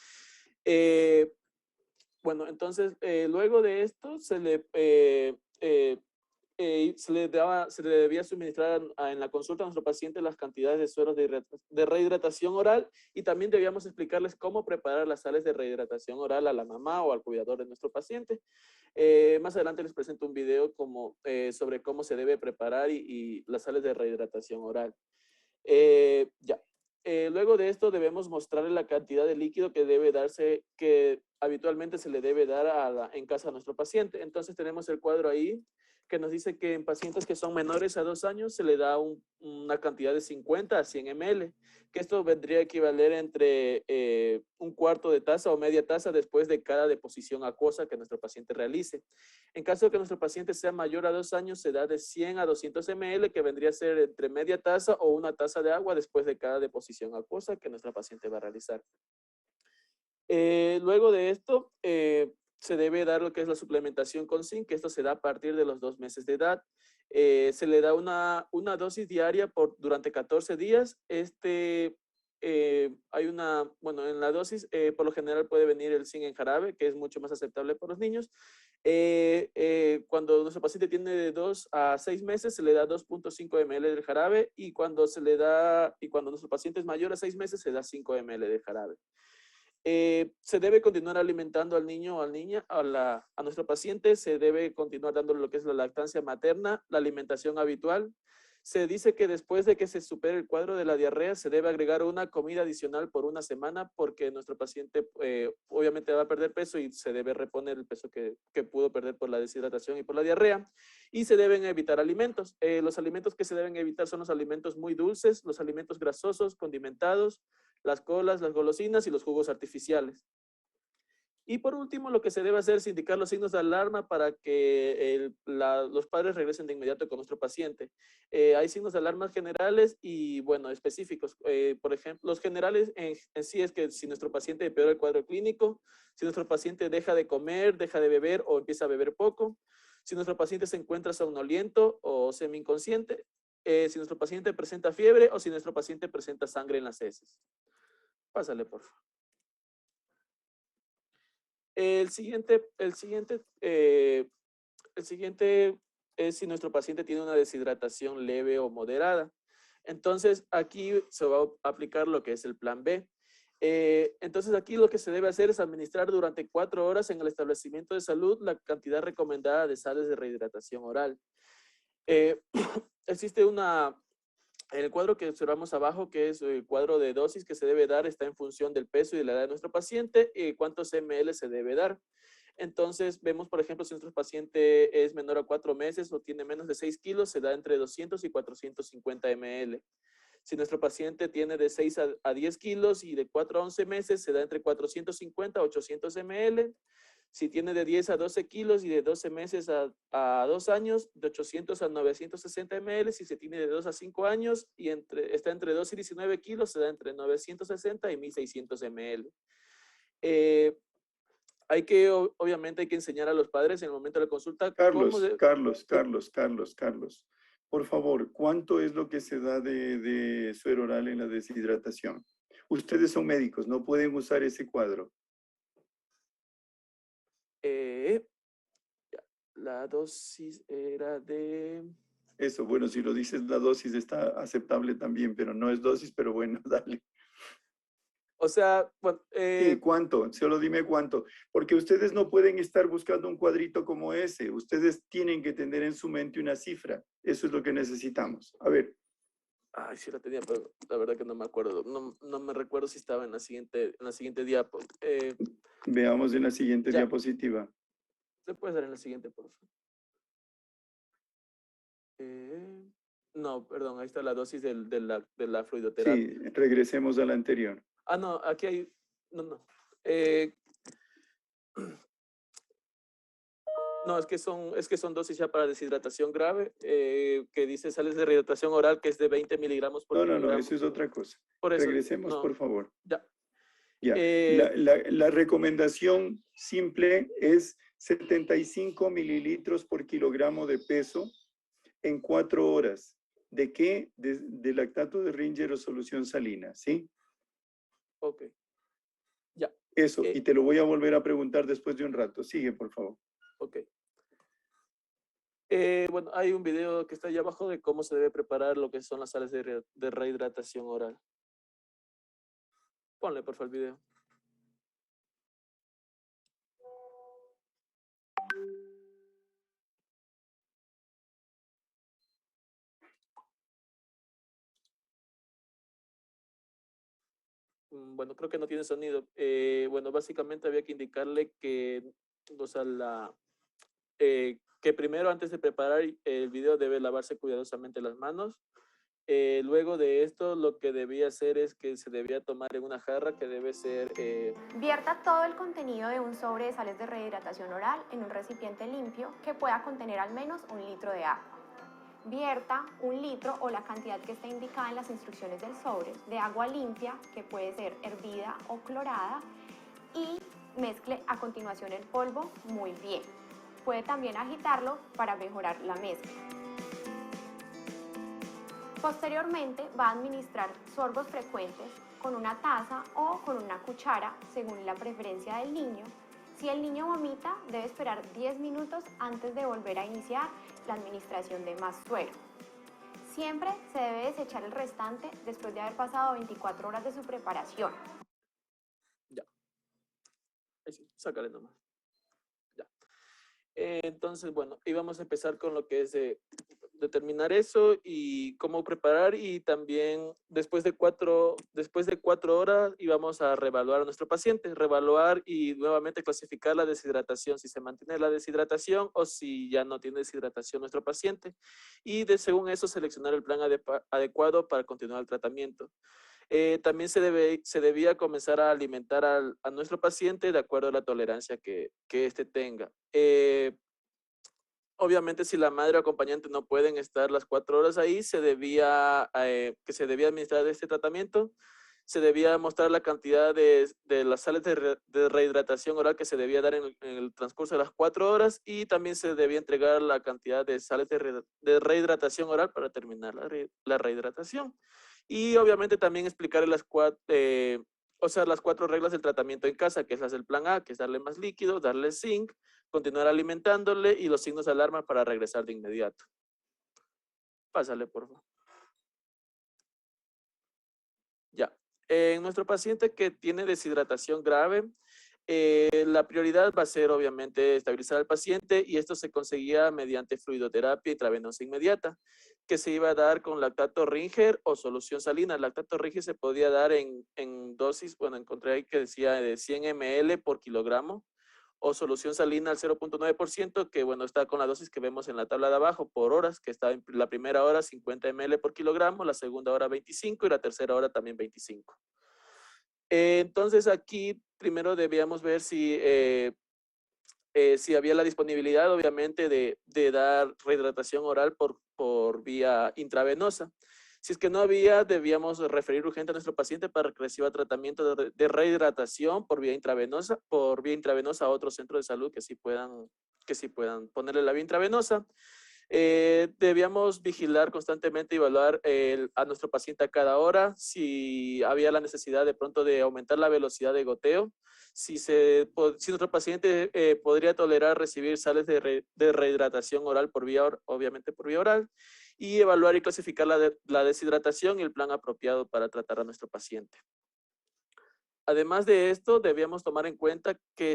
Bueno, entonces, luego de esto se le debía suministrar en la consulta a nuestro paciente las cantidades de sueros de rehidratación oral y también debíamos explicarles cómo preparar las sales de rehidratación oral a la mamá o al cuidador de nuestro paciente. Más adelante les presento un video sobre cómo se debe preparar y las sales de rehidratación oral. Luego de esto debemos mostrarle la cantidad de líquido que debe darse, que habitualmente se le debe dar en casa a nuestro paciente. Entonces tenemos el cuadro ahí que nos dice que en pacientes que son menores a 2 años se le da una cantidad de 50 a 100 ml, que esto vendría a equivaler entre un cuarto de taza o media taza después de cada deposición acuosa que nuestro paciente realice. En caso de que nuestro paciente sea mayor a 2 años, se da de 100 a 200 ml, que vendría a ser entre media taza o una taza de agua después de cada deposición acuosa que nuestra paciente va a realizar. Luego de esto, se debe dar lo que es la suplementación con zinc, que esto se da a partir de los 2 meses de edad. Se le da una dosis diaria durante 14 días. Bueno, en la dosis por lo general puede venir el zinc en jarabe, que es mucho más aceptable para los niños. Cuando nuestro paciente tiene de 2 a 6 meses, se le da 2.5 ml del jarabe y cuando nuestro paciente es mayor a 6 meses, se da 5 ml de jarabe. Se debe continuar alimentando al niño o a la niña, a nuestro paciente, se debe continuar dándole lo que es la lactancia materna, la alimentación habitual. Se dice que después de que se supere el cuadro de la diarrea, se debe agregar una comida adicional por una semana porque nuestro paciente obviamente va a perder peso y se debe reponer el peso que pudo perder por la deshidratación y por la diarrea. Y se deben evitar alimentos. Los alimentos que se deben evitar son los alimentos muy dulces, los alimentos grasosos, condimentados, las colas, las golosinas y los jugos artificiales. Y por último, lo que se debe hacer es indicar los signos de alarma para que los padres regresen de inmediato con nuestro paciente. Hay signos de alarma generales y, bueno, específicos. Por ejemplo, los generales en sí es que si nuestro paciente empeora el cuadro clínico, si nuestro paciente deja de comer, deja de beber o empieza a beber poco, si nuestro paciente se encuentra somnoliento o semi-inconsciente, si nuestro paciente presenta fiebre o si nuestro paciente presenta sangre en las heces. Pásale, por favor. El siguiente es si nuestro paciente tiene una deshidratación leve o moderada. Entonces, aquí se va a aplicar lo que es el plan B. Entonces, aquí lo que se debe hacer es administrar durante 4 horas en el establecimiento de salud la cantidad recomendada de sales de rehidratación oral. Existe en el cuadro que observamos abajo, que es el cuadro de dosis que se debe dar, está en función del peso y de la edad de nuestro paciente y cuántos ml se debe dar. Entonces, vemos, por ejemplo, si nuestro paciente es menor a 4 meses o tiene menos de 6 kilos, se da entre 200 y 450 ml. Si nuestro paciente tiene de 6 a 10 kilos y de 4 a 11 meses, se da entre 450 a 800 ml. Si tiene de 10 a 12 kilos y de 12 meses a 2 años, de 800 a 960 ml. Si se tiene de 2 a 5 años y está entre 2 y 19 kilos, se da entre 960 y 1600 ml. Obviamente hay que enseñar a los padres en el momento de la consulta. Carlos, por favor, ¿cuánto es lo que se da de suero oral en la deshidratación? Ustedes son médicos, no pueden usar ese cuadro. La dosis era de... Eso, bueno, si lo dices la dosis está aceptable también, pero no es dosis, pero bueno, dale. O sea, bueno, sí, ¿cuánto? Solo dime cuánto. Porque ustedes no pueden estar buscando un cuadrito como ese. Ustedes tienen que tener en su mente una cifra. Eso es lo que necesitamos. A ver. Ay, sí la tenía, pero la verdad que no me acuerdo. No me recuerdo si estaba en la siguiente diapo. Veamos en la siguiente diapositiva. ¿Se puede dar en la siguiente, por favor? No, perdón, ahí está la dosis de la fluidoterapia. Sí, regresemos a la anterior. Ah, no, aquí hay... No. No, es que son dosis ya para deshidratación grave, que dice sales de rehidratación oral, que es de 20 miligramos por kilogramo. No, eso es otra cosa. Por eso, regresemos, por favor. Ya. La recomendación simple es 75 mililitros por kilogramo de peso en 4 horas. ¿De qué? De lactato de Ringer o solución salina, ¿sí? Ok. Ya. Eso, y te lo voy a volver a preguntar después de un rato. Sigue, por favor. Ok. Bueno, hay un video que está allá abajo de cómo se debe preparar lo que son las sales de rehidratación oral. Ponle, por favor, el video. Bueno, creo que no tiene sonido. Bueno, básicamente había que indicarle que, o sea, que primero, antes de preparar el video, debe lavarse cuidadosamente las manos. Luego de esto, lo que debía hacer es que se debía tomar en una jarra que debe ser... Vierta todo el contenido de un sobre de sales de rehidratación oral en un recipiente limpio que pueda contener al menos 1 litro de agua. Vierta 1 litro o la cantidad que está indicada en las instrucciones del sobre de agua limpia, que puede ser hervida o clorada, y mezcle a continuación el polvo muy bien. Puede también agitarlo para mejorar la mezcla. Posteriormente va a administrar sorbos frecuentes con una taza o con una cuchara según la preferencia del niño. Si el niño vomita, debe esperar 10 minutos antes de volver a iniciar la administración de más suero. Siempre se debe desechar el restante después de haber pasado 24 horas de su preparación. Ya. Ahí sí, sácale nomás. Ya. Entonces, bueno, íbamos a empezar con lo que es determinar eso y cómo preparar, y también después de 4 horas íbamos a reevaluar a nuestro paciente, reevaluar y nuevamente clasificar la deshidratación, si se mantiene la deshidratación o si ya no tiene deshidratación nuestro paciente, y según eso seleccionar el plan adecuado para continuar el tratamiento. También se debía comenzar a alimentar a nuestro paciente de acuerdo a la tolerancia que éste tenga. Obviamente, si la madre o acompañante no pueden estar las 4 horas ahí, se debía administrar este tratamiento, se debía mostrar la cantidad de las sales de rehidratación oral que se debía dar en el transcurso de las 4 horas, y también se debía entregar la cantidad de sales de rehidratación oral para terminar la rehidratación. Y obviamente también explicar las 4 reglas del tratamiento en casa, que es las del plan A, que es darle más líquido, darle zinc, continuar alimentándole y los signos de alarma para regresar de inmediato. Pásale, por favor. Ya. En nuestro paciente que tiene deshidratación grave, la prioridad va a ser obviamente estabilizar al paciente, y esto se conseguía mediante fluidoterapia intravenosa inmediata, que se iba a dar con lactato Ringer o solución salina. Lactato Ringer se podía dar en dosis, bueno, encontré ahí que decía de 100 ml por kilogramo, o solución salina al 0.9%, que bueno, está con la dosis que vemos en la tabla de abajo por horas, que está en la primera hora 50 ml por kilogramo, la segunda hora 25 y la tercera hora también 25. Entonces aquí primero debíamos ver si había la disponibilidad, obviamente, de dar rehidratación oral por vía intravenosa. Si es que no había, debíamos referir urgente a nuestro paciente para que reciba tratamiento de rehidratación por vía intravenosa a otro centro de salud que sí puedan ponerle la vía intravenosa. Debíamos vigilar constantemente y evaluar a nuestro paciente a cada hora, si había la necesidad de pronto de aumentar la velocidad de goteo, si nuestro paciente podría tolerar recibir sales de rehidratación oral obviamente por vía oral, y evaluar y clasificar la deshidratación y el plan apropiado para tratar a nuestro paciente. Además de esto, debíamos tomar en cuenta que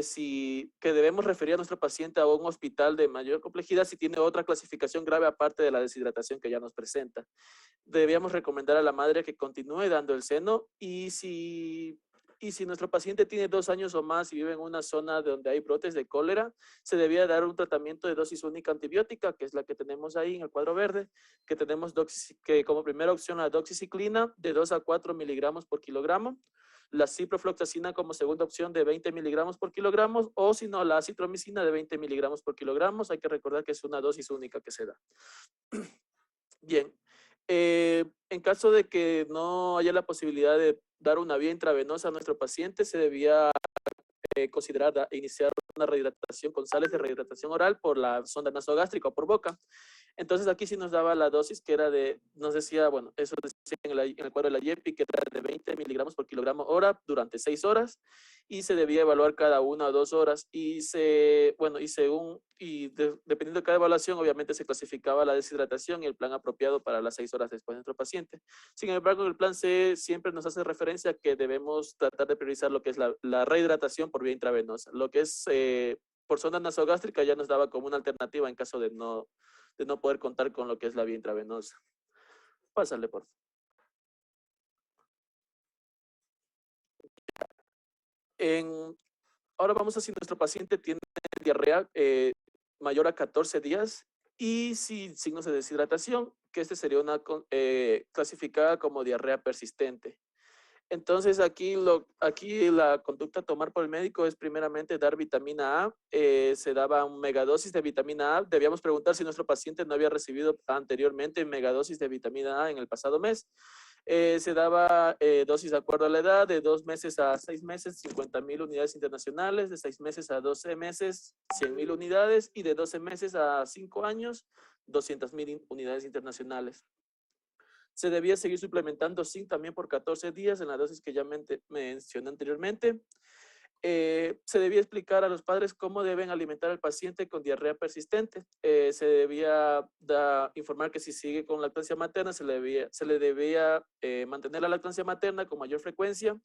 debemos referir a nuestro paciente a un hospital de mayor complejidad si tiene otra clasificación grave aparte de la deshidratación que ya nos presenta. Debíamos recomendar a la madre que continúe dando el seno, y si nuestro paciente tiene 2 años o más y vive en una zona donde hay brotes de cólera, se debía dar un tratamiento de dosis única antibiótica, que es la que tenemos ahí en el cuadro verde, que tenemos que como primera opción la doxiciclina de 2 a 4 miligramos por kilogramo, la ciprofloxacina como segunda opción de 20 miligramos por kilogramo, o si no, la acitromicina de 20 miligramos por kilogramo. Hay que recordar que es una dosis única que se da. Bien, en caso de que no haya la posibilidad de dar una vía intravenosa a nuestro paciente, se debía considerar iniciar una rehidratación con sales de rehidratación oral por la sonda nasogástrica o por boca. Entonces aquí sí nos daba la dosis que era nos decía, bueno, eso decía en el cuadro de la YEPI, que era de 20 miligramos por kilogramo hora durante 6 horas, y se debía evaluar cada 1 o 2 horas, dependiendo de cada evaluación, obviamente se clasificaba la deshidratación y el plan apropiado para las 6 horas después de nuestro paciente. Sin embargo, en el plan C siempre nos hace referencia a que debemos tratar de priorizar lo que es la rehidratación por vía intravenosa. Lo que es por sonda nasogástrica ya nos daba como una alternativa en caso de no poder contar con lo que es la vía intravenosa. Pásale, por favor. Ahora vamos a si nuestro paciente tiene diarrea mayor a 14 días y sin signos de deshidratación, que este sería una clasificada como diarrea persistente. Entonces aquí la conducta a tomar por el médico es primeramente dar vitamina A. Se daba una megadosis de vitamina A. Debíamos preguntar si nuestro paciente no había recibido anteriormente megadosis de vitamina A en el pasado mes. Se daba dosis de acuerdo a la edad, de 2 meses a 6 meses, 50,000 unidades internacionales, de 6 meses a 12 meses, 100,000 unidades, y de 12 meses a 5 años, 200,000 unidades internacionales. Se debía seguir suplementando zinc también por 14 días en la dosis que ya mencioné anteriormente. Se debía explicar a los padres cómo deben alimentar al paciente con diarrea persistente. Se debía informar que si sigue con lactancia materna, se le debía mantener la lactancia materna con mayor frecuencia.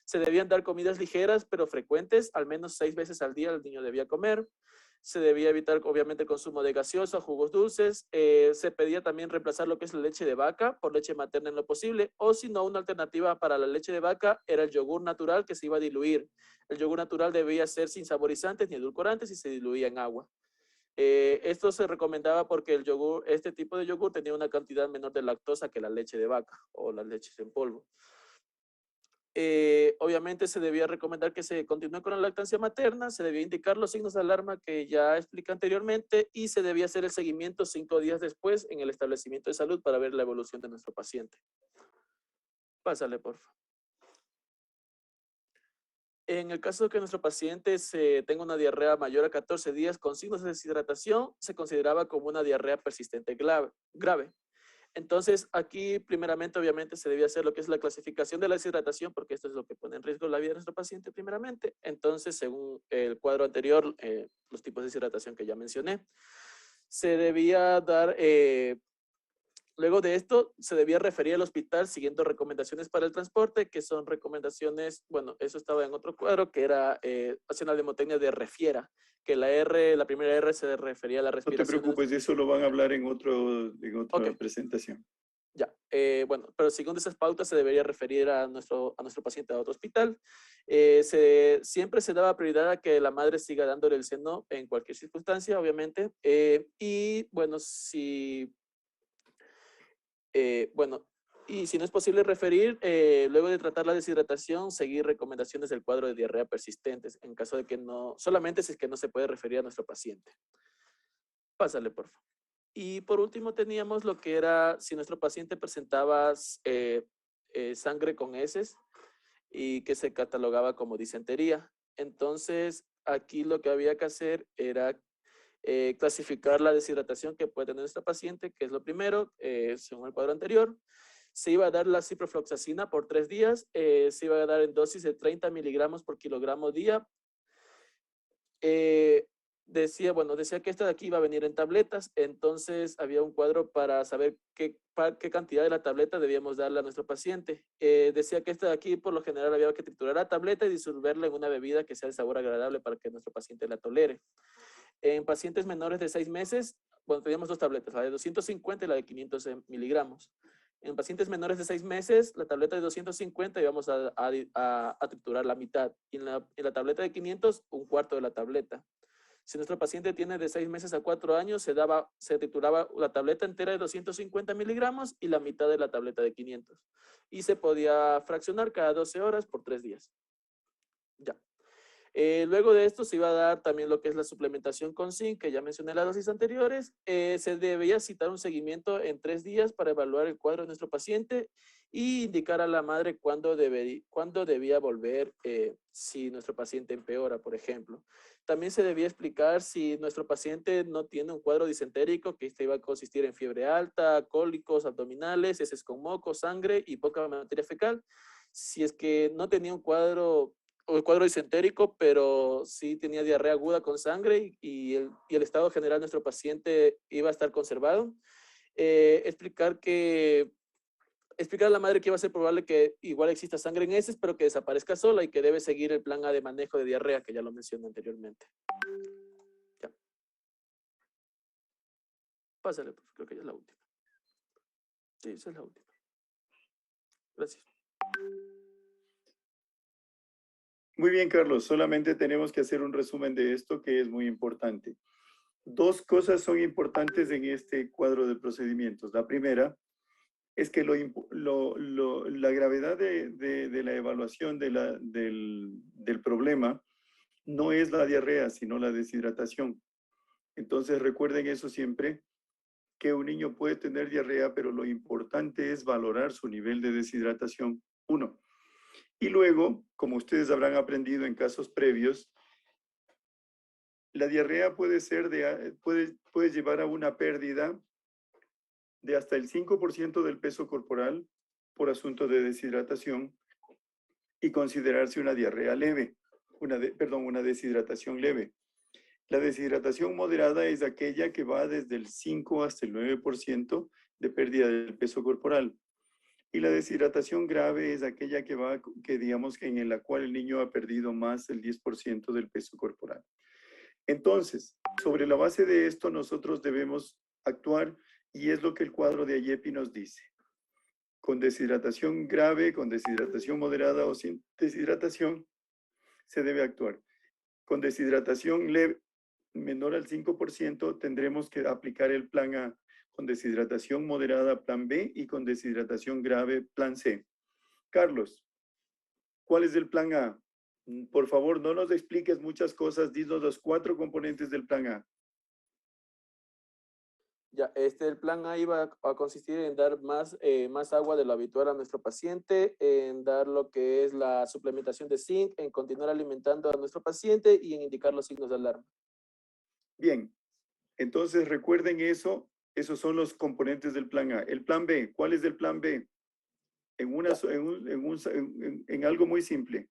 Se debían dar comidas ligeras pero frecuentes, al menos 6 veces al día el niño debía comer. Se debía evitar obviamente el consumo de gaseosa, jugos dulces. Se pedía también reemplazar lo que es la leche de vaca por leche materna en lo posible, o si no, una alternativa para la leche de vaca era el yogur natural que se iba a diluir. El yogur natural debía ser sin saborizantes ni edulcorantes y se diluía en agua. Esto se recomendaba porque el yogur, este tipo de yogur tenía una cantidad menor de lactosa que la leche de vaca o las leches en polvo. Obviamente se debía recomendar que se continúe con la lactancia materna, se debía indicar los signos de alarma que ya expliqué anteriormente y se debía hacer el seguimiento 5 días después en el establecimiento de salud para ver la evolución de nuestro paciente. Pásale, por favor. En el caso de que nuestro paciente tenga una diarrea mayor a 14 días con signos de deshidratación, se consideraba como una diarrea persistente grave. Entonces, aquí primeramente, obviamente, se debía hacer lo que es la clasificación de la deshidratación, porque esto es lo que pone en riesgo la vida de nuestro paciente primeramente. Entonces, según el cuadro anterior, los tipos de deshidratación que ya mencioné, se debía dar... Luego de esto, se debía referir al hospital siguiendo recomendaciones para el transporte, que son recomendaciones, bueno, eso estaba en otro cuadro, que era hacer una mnemotecnia de refiera, que la primera R se refería a la No te respiración. preocupes, de eso lo van a hablar en otra Ok. presentación. Ya, bueno, pero según esas pautas se debería referir a nuestro paciente a otro hospital. Siempre se daba prioridad a que la madre siga dándole el seno en cualquier circunstancia, obviamente. Y bueno, y si no es posible referir, luego de tratar la deshidratación, seguir recomendaciones del cuadro de diarrea persistentes, en caso de que no, solamente si es que no se puede referir a nuestro paciente. Pásale, por favor. Y por último teníamos lo que era si nuestro paciente presentaba sangre con heces y que se catalogaba como disentería. Entonces, aquí lo que había que hacer era clasificar la deshidratación que puede tener nuestra paciente, que es lo primero, según el cuadro anterior. Se iba a dar la ciprofloxacina por 3 días, se iba a dar en dosis de 30 miligramos por kilogramo día. Decía que esta de aquí iba a venir en tabletas, entonces había un cuadro para saber qué cantidad de la tableta debíamos darle a nuestro paciente. Decía que esta de aquí por lo general había que triturar la tableta y disolverla en una bebida que sea de sabor agradable para que nuestro paciente la tolere. En pacientes menores de 6 meses, bueno, teníamos 2 tabletas, la de 250 y la de 500 miligramos. En pacientes menores de 6 meses, la tableta de 250 íbamos a triturar la mitad. Y en la tableta de 500, un cuarto de la tableta. Si nuestro paciente tiene de 6 meses a 4 años, se trituraba la tableta entera de 250 miligramos y la mitad de la tableta de 500. Y se podía fraccionar cada 12 horas por 3 días. Ya. Luego de esto se iba a dar también lo que es la suplementación con zinc, que ya mencioné en las dosis anteriores. Se debía citar un seguimiento en 3 días para evaluar el cuadro de nuestro paciente y indicar a la madre cuándo debía volver si nuestro paciente empeora, por ejemplo. También se debía explicar si nuestro paciente no tiene un cuadro disentérico, que este iba a consistir en fiebre alta, cólicos abdominales, heces con moco, sangre y poca materia fecal. Si es que no tenía un cuadro disentérico, pero sí tenía diarrea aguda con sangre y el estado general de nuestro paciente iba a estar conservado. Explicar a la madre que iba a ser probable que igual exista sangre en heces, pero que desaparezca sola y que debe seguir el plan A de manejo de diarrea, que ya lo mencioné anteriormente. Ya. Pásale, pues, creo que ya es la última. Sí, esa es la última. Gracias. Muy bien, Carlos. Solamente tenemos que hacer un resumen de esto que es muy importante. 2 cosas son importantes en este cuadro de procedimientos. La primera es que la gravedad de la evaluación del problema no es la diarrea, sino la deshidratación. Entonces recuerden eso siempre, que un niño puede tener diarrea, pero lo importante es valorar su nivel de deshidratación, 1. Y luego, como ustedes habrán aprendido en casos previos, la diarrea puede llevar a una pérdida de hasta el 5% del peso corporal por asunto de deshidratación y considerarse una diarrea leve, una deshidratación leve. La deshidratación moderada es aquella que va desde el 5 hasta el 9% de pérdida del peso corporal. Y la deshidratación grave es aquella que digamos que en la cual el niño ha perdido más del 10% del peso corporal. Entonces, sobre la base de esto, nosotros debemos actuar y es lo que el cuadro de IEPI nos dice. Con deshidratación grave, con deshidratación moderada o sin deshidratación, se debe actuar. Con deshidratación leve, menor al 5%, tendremos que aplicar el plan A. Con deshidratación moderada, plan B, y con deshidratación grave, plan C. Carlos, ¿cuál es el plan A? Por favor, no nos expliques muchas cosas, dinos los 4 componentes del plan A. Ya, el plan A iba a consistir en dar más agua de lo habitual a nuestro paciente, en dar lo que es la suplementación de zinc, en continuar alimentando a nuestro paciente y en indicar los signos de alarma. Bien, entonces recuerden eso, esos son los componentes del plan A. El plan B, ¿cuál es el plan B? En algo muy simple.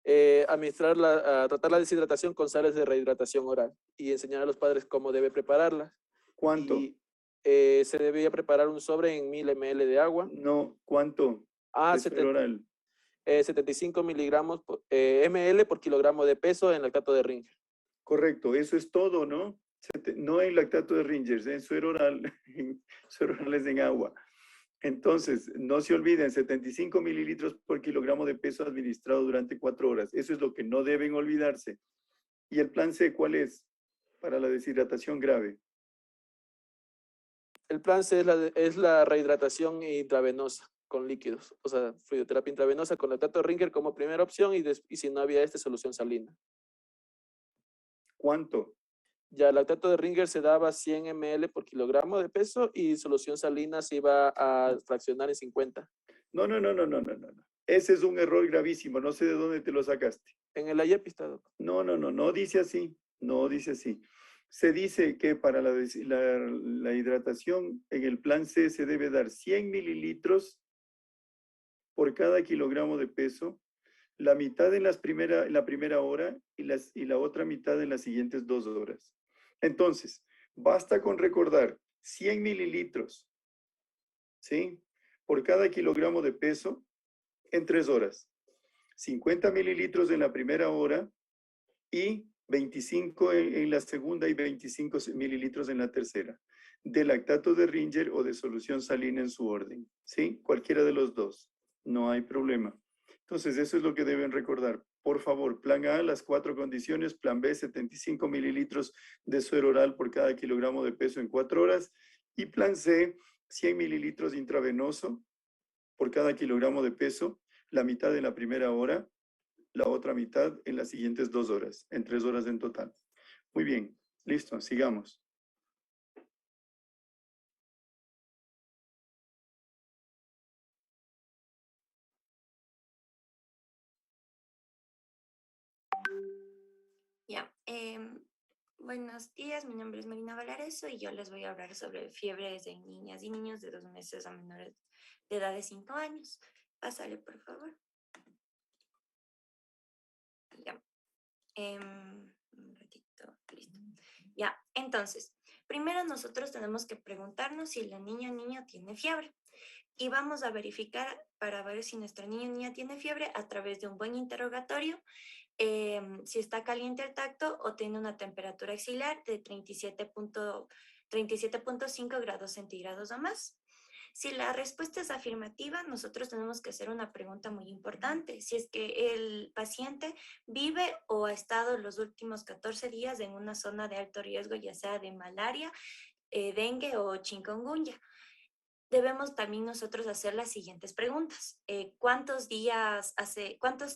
Tratar la deshidratación con sales de rehidratación oral y enseñar a los padres cómo debe prepararlas. ¿Cuánto? Y se debía preparar un sobre en 1000 ml de agua. No, ¿cuánto? Ah, De suero oral. 75 ml por kilogramo de peso en lactato de Ringer. Correcto, eso es todo, ¿no? No en lactato de Ringers, en suero oral, suero oral es en agua. Entonces, no se olviden, 75 mililitros por kilogramo de peso administrado durante 4 horas. Eso es lo que no deben olvidarse. ¿Y el plan C cuál es? Para la deshidratación grave. El plan C es la rehidratación intravenosa con líquidos, o sea, fluidoterapia intravenosa con lactato de Ringer como primera opción y si no había solución salina. ¿Cuánto? Ya el lactato de Ringer se daba 100 ml por kilogramo de peso y solución salina se iba a fraccionar en 50. No. Ese es un error gravísimo, no sé de dónde te lo sacaste. En el IEPI está, doctor. No dice así, no dice así. Se dice que para la hidratación en el plan C se debe dar 100 mililitros por cada kilogramo de peso, la mitad en la primera hora y la otra mitad en las siguientes 2 horas. Entonces, basta con recordar 100 mililitros, ¿sí? Por cada kilogramo de peso en 3 horas. 50 mililitros en la primera hora y 25 en la segunda y 25 mililitros en la tercera. De lactato de Ringer o de solución salina en su orden, ¿sí? Cualquiera de los dos, no hay problema. Entonces, eso es lo que deben recordar. Por favor, plan A, las 4 condiciones, plan B, 75 mililitros de suero oral por cada kilogramo de peso en 4 horas, y plan C, 100 mililitros intravenoso por cada kilogramo de peso, la mitad en la primera hora, la otra mitad en las siguientes 2 horas, en 3 horas en total. Muy bien, listo, sigamos. Ya, buenos días, mi nombre es Marina Valareso y yo les voy a hablar sobre fiebres en niñas y niños de 2 meses a menores de edad de 5 años. Pásale, por favor. Ya, un ratito, listo. Ya, entonces, primero nosotros tenemos que preguntarnos si la niña o niño tiene fiebre. Y vamos a verificar para ver si nuestra niña o niña tiene fiebre a través de un buen interrogatorio. Si está caliente el tacto o tiene una temperatura axilar de 37.5 grados centígrados o más. Si la respuesta es afirmativa, nosotros tenemos que hacer una pregunta muy importante. Si es que el paciente vive o ha estado los últimos 14 días en una zona de alto riesgo, ya sea de malaria, dengue o chikungunya. Debemos también nosotros hacer las siguientes preguntas. ¿Cuánto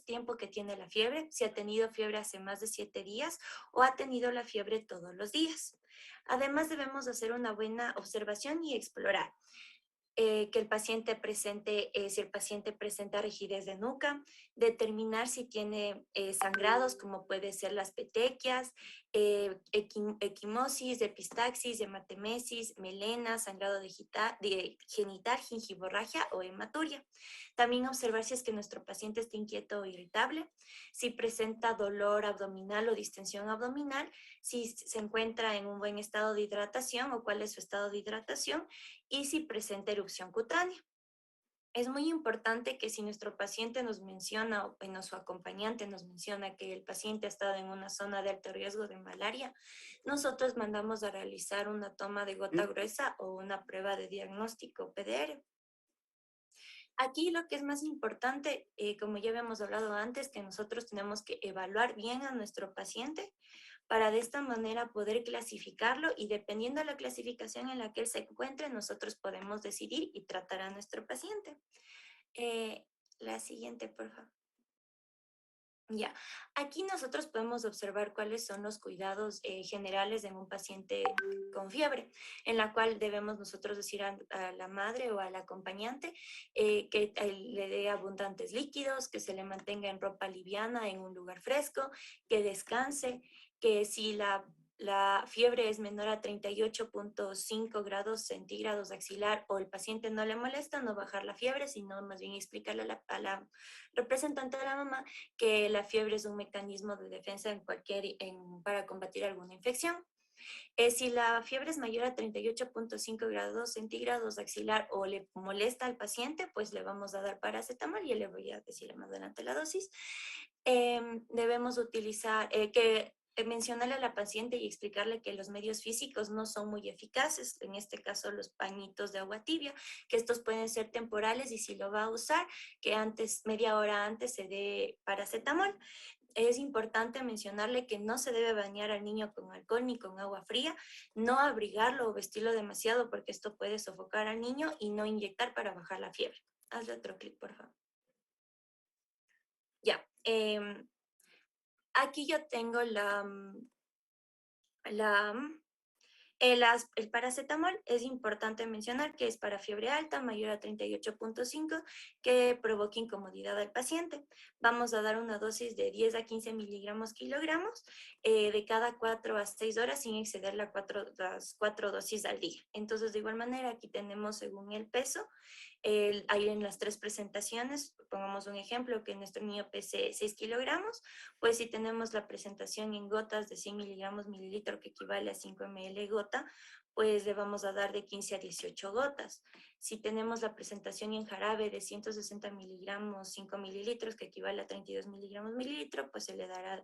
tiempo que tiene la fiebre? Si ha tenido fiebre hace más de 7 días o ha tenido la fiebre todos los días. Además, debemos hacer una buena observación y explorar. Que el paciente presente, si el paciente presenta rigidez de nuca, determinar si tiene sangrados, como puede ser las petequias, equimosis, epistaxis, hematemesis, melena, sangrado de genital, gingivorragia o hematuria. También observar si es que nuestro paciente está inquieto o irritable, si presenta dolor abdominal o distensión abdominal, si se encuentra en un buen estado de hidratación o cuál es su estado de hidratación, y si presenta erupción cutánea. Es muy importante que si nuestro paciente nos menciona o bueno, su acompañante nos menciona que el paciente ha estado en una zona de alto riesgo de malaria, nosotros mandamos a realizar una toma de gota gruesa o una prueba de diagnóstico PDR. Aquí lo que es más importante, como ya habíamos hablado antes, que nosotros tenemos que evaluar bien a nuestro paciente para de esta manera poder clasificarlo y dependiendo de la clasificación en la que él se encuentre, nosotros podemos decidir y tratar a nuestro paciente. La siguiente, por favor. Ya, aquí nosotros podemos observar cuáles son los cuidados generales en un paciente con fiebre, en la cual debemos nosotros decir a la madre o al acompañante que le dé abundantes líquidos, que se le mantenga en ropa liviana, en un lugar fresco, que descanse, que si la fiebre es menor a 38.5 grados centígrados axilar o el paciente no le molesta, no bajar la fiebre, sino más bien explicarle a la representante de la mamá que la fiebre es un mecanismo de defensa para combatir alguna infección. Si la fiebre es mayor a 38.5 grados centígrados axilar o le molesta al paciente, pues le vamos a dar paracetamol y le voy a decir más adelante la dosis. Debemos utilizar, mencionarle a la paciente y explicarle que los medios físicos no son muy eficaces, en este caso los pañitos de agua tibia, que estos pueden ser temporales y si lo va a usar, que media hora antes se dé paracetamol. Es importante mencionarle que no se debe bañar al niño con alcohol ni con agua fría, no abrigarlo o vestirlo demasiado porque esto puede sofocar al niño y no inyectar para bajar la fiebre. Hazle otro clic, por favor. Ya. Aquí yo tengo el paracetamol. Es importante mencionar que es para fiebre alta, mayor a 38.5, que provoca incomodidad al paciente. Vamos a dar una dosis de 10 a 15 miligramos kilogramos de cada 4 a 6 horas sin exceder las 4 dosis al día. Entonces, de igual manera, aquí tenemos según el peso. Hay en las 3 presentaciones, pongamos un ejemplo, que nuestro niño pese 6 kilogramos, pues si tenemos la presentación en gotas de 100 miligramos mililitro, que equivale a 5 ml gota, pues le vamos a dar de 15 a 18 gotas. Si tenemos la presentación en jarabe de 160 miligramos 5 mililitros, que equivale a 32 miligramos mililitro, pues se le dará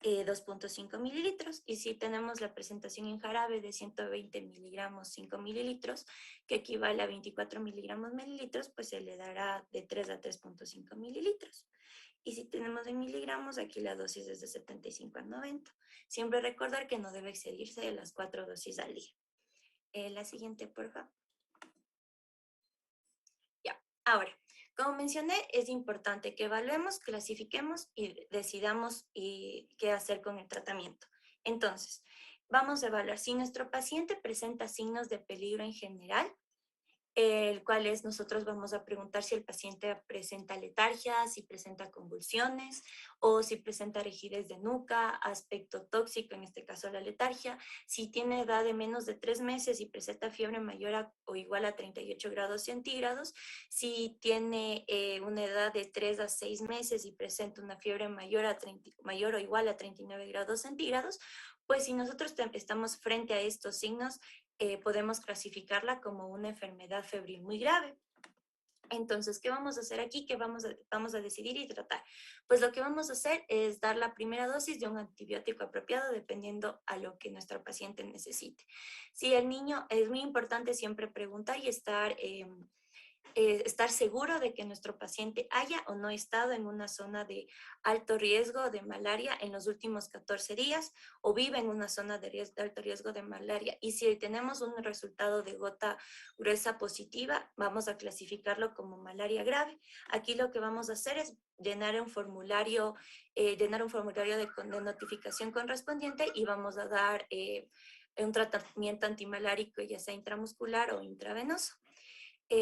2.5 mililitros. Y si tenemos la presentación en jarabe de 120 miligramos 5 mililitros, que equivale a 24 miligramos mililitros, pues se le dará de 3 a 3.5 mililitros. Y si tenemos en miligramos, aquí la dosis es de 75 a 90. Siempre recordar que no debe excederse de las 4 dosis al día. La siguiente, por favor. Ya, ahora, como mencioné, es importante que evaluemos, clasifiquemos y decidamos qué hacer con el tratamiento. Entonces, vamos a evaluar si nuestro paciente presenta signos de peligro en general, el cual es, nosotros vamos a preguntar si el paciente presenta letargia, si presenta convulsiones o si presenta rigidez de nuca, aspecto tóxico, en este caso la letargia, si tiene edad de menos de 3 meses y presenta fiebre mayor o igual a 38 grados centígrados, si tiene una edad de 3 a 6 meses y presenta una fiebre mayor o igual a 39 grados centígrados, pues si nosotros estamos frente a estos signos, podemos clasificarla como una enfermedad febril muy grave. Entonces, ¿qué vamos a hacer aquí? ¿Qué vamos a decidir y tratar? Pues lo que vamos a hacer es dar la primera dosis de un antibiótico apropiado dependiendo a lo que nuestro paciente necesite. Si el niño, es muy importante siempre preguntar y estar seguro de que nuestro paciente haya o no estado en una zona de alto riesgo de malaria en los últimos 14 días o vive en una zona de alto riesgo de malaria. Y si tenemos un resultado de gota gruesa positiva, vamos a clasificarlo como malaria grave. Aquí lo que vamos a hacer es llenar un formulario de notificación correspondiente y vamos a dar un tratamiento antimalárico, ya sea intramuscular o intravenoso.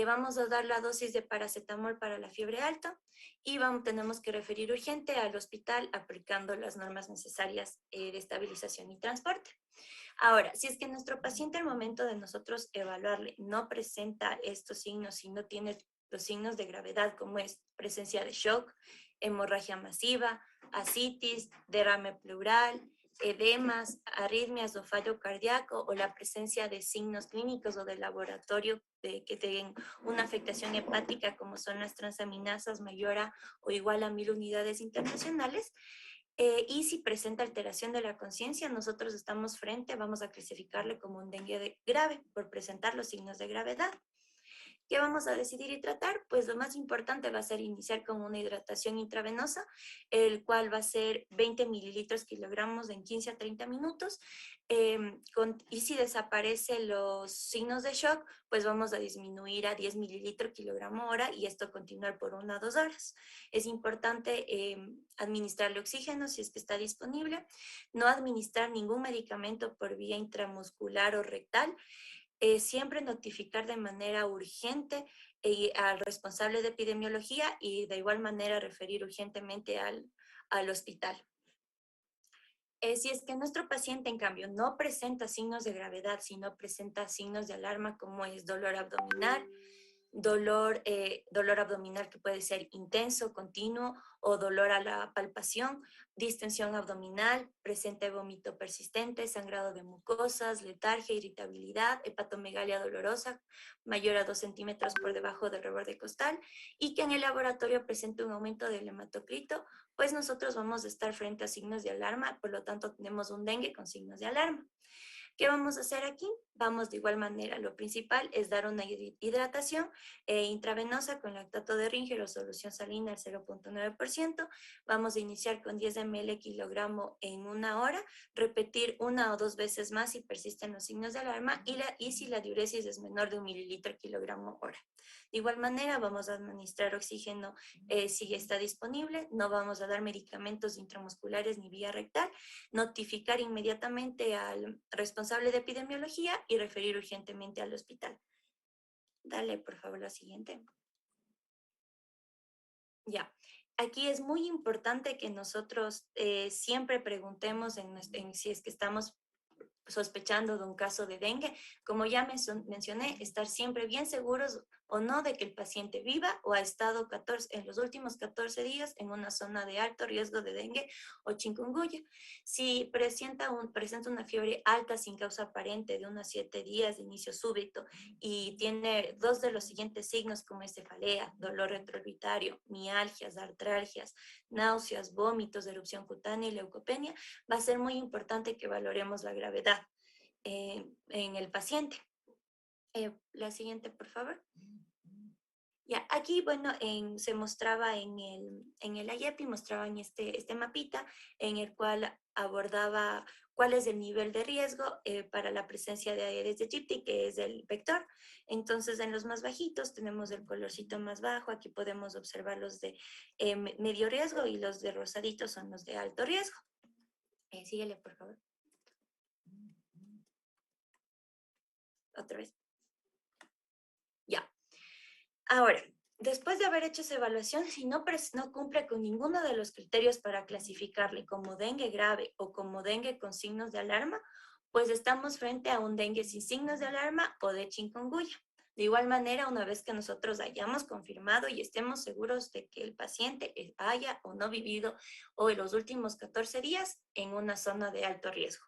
Vamos a dar la dosis de paracetamol para la fiebre alta y tenemos que referir urgente al hospital aplicando las normas necesarias de estabilización y transporte. Ahora, si es que nuestro paciente al momento de nosotros evaluarle no presenta estos signos y no tiene los signos de gravedad como es presencia de shock, hemorragia masiva, ascitis, derrame pleural, edemas, arritmias o fallo cardíaco o la presencia de signos clínicos o de laboratorio que tengan una afectación hepática como son las transaminasas mayor a o igual a 1000 unidades internacionales. Y si presenta alteración de la conciencia, nosotros vamos a clasificarle como un dengue grave por presentar los signos de gravedad. ¿Qué vamos a decidir y tratar? Pues lo más importante va a ser iniciar con una hidratación intravenosa, el cual va a ser 20 mililitros kilogramos en 15 a 30 minutos. Y si desaparecen los signos de shock, pues vamos a disminuir a 10 mililitros kilogramo hora y esto continuar por 1 a 2 horas. Es importante administrarle oxígeno si es que está disponible, no administrar ningún medicamento por vía intramuscular o rectal, siempre notificar de manera urgente al responsable de epidemiología y de igual manera referir urgentemente al hospital. Si es que nuestro paciente, en cambio, no presenta signos de gravedad, sino presenta signos de alarma como es dolor abdominal, dolor abdominal que puede ser intenso, continuo o dolor a la palpación, distensión abdominal, presente vómito persistente, sangrado de mucosas, letargia, irritabilidad, hepatomegalia dolorosa mayor a 2 centímetros por debajo del reborde costal y que en el laboratorio presente un aumento del hematocrito, pues nosotros vamos a estar frente a signos de alarma, por lo tanto tenemos un dengue con signos de alarma. ¿Qué vamos a hacer aquí? Vamos de igual manera, lo principal es dar una hidratación intravenosa con lactato de Ringer o solución salina al 0.9%. Vamos a iniciar con 10 ml kilogramo en 1 hora, repetir 1 o 2 veces más si persisten los signos de alarma y si la diuresis es menor de 1 mililitro kilogramo hora. De igual manera, vamos a administrar oxígeno si está disponible, no vamos a dar medicamentos intramusculares ni vía rectal, notificar inmediatamente al responsable de epidemiología y referir urgentemente al hospital. Dale, por favor, la siguiente. Ya. Aquí es muy importante que nosotros siempre preguntemos si es que estamos sospechando de un caso de dengue. Como ya mencioné, estar siempre bien seguros o no de que el paciente viva o ha estado en los últimos 14 días en una zona de alto riesgo de dengue o chikungunya. Si presenta una fiebre alta sin causa aparente de unos 7 días de inicio súbito y tiene 2 de los siguientes signos como cefalea, dolor retroorbitario, mialgias, artralgias, náuseas, vómitos, erupción cutánea y leucopenia, va a ser muy importante que valoremos la gravedad en el paciente. La siguiente, por favor. Ya, aquí, bueno, se mostraba en el IEPI, mostraban este mapita en el cual abordaba cuál es el nivel de riesgo para la presencia de Aedes aegypti, que es el vector. Entonces, en los más bajitos tenemos el colorcito más bajo, aquí podemos observar los de medio riesgo y los de rosaditos son los de alto riesgo. Síguele, por favor. Otra vez. Ya. Ahora, después de haber hecho esa evaluación, si no cumple con ninguno de los criterios para clasificarle como dengue grave o como dengue con signos de alarma, pues estamos frente a un dengue sin signos de alarma o de chikungunya. De igual manera, una vez que nosotros hayamos confirmado y estemos seguros de que el paciente haya o no vivido o en los últimos 14 días en una zona de alto riesgo.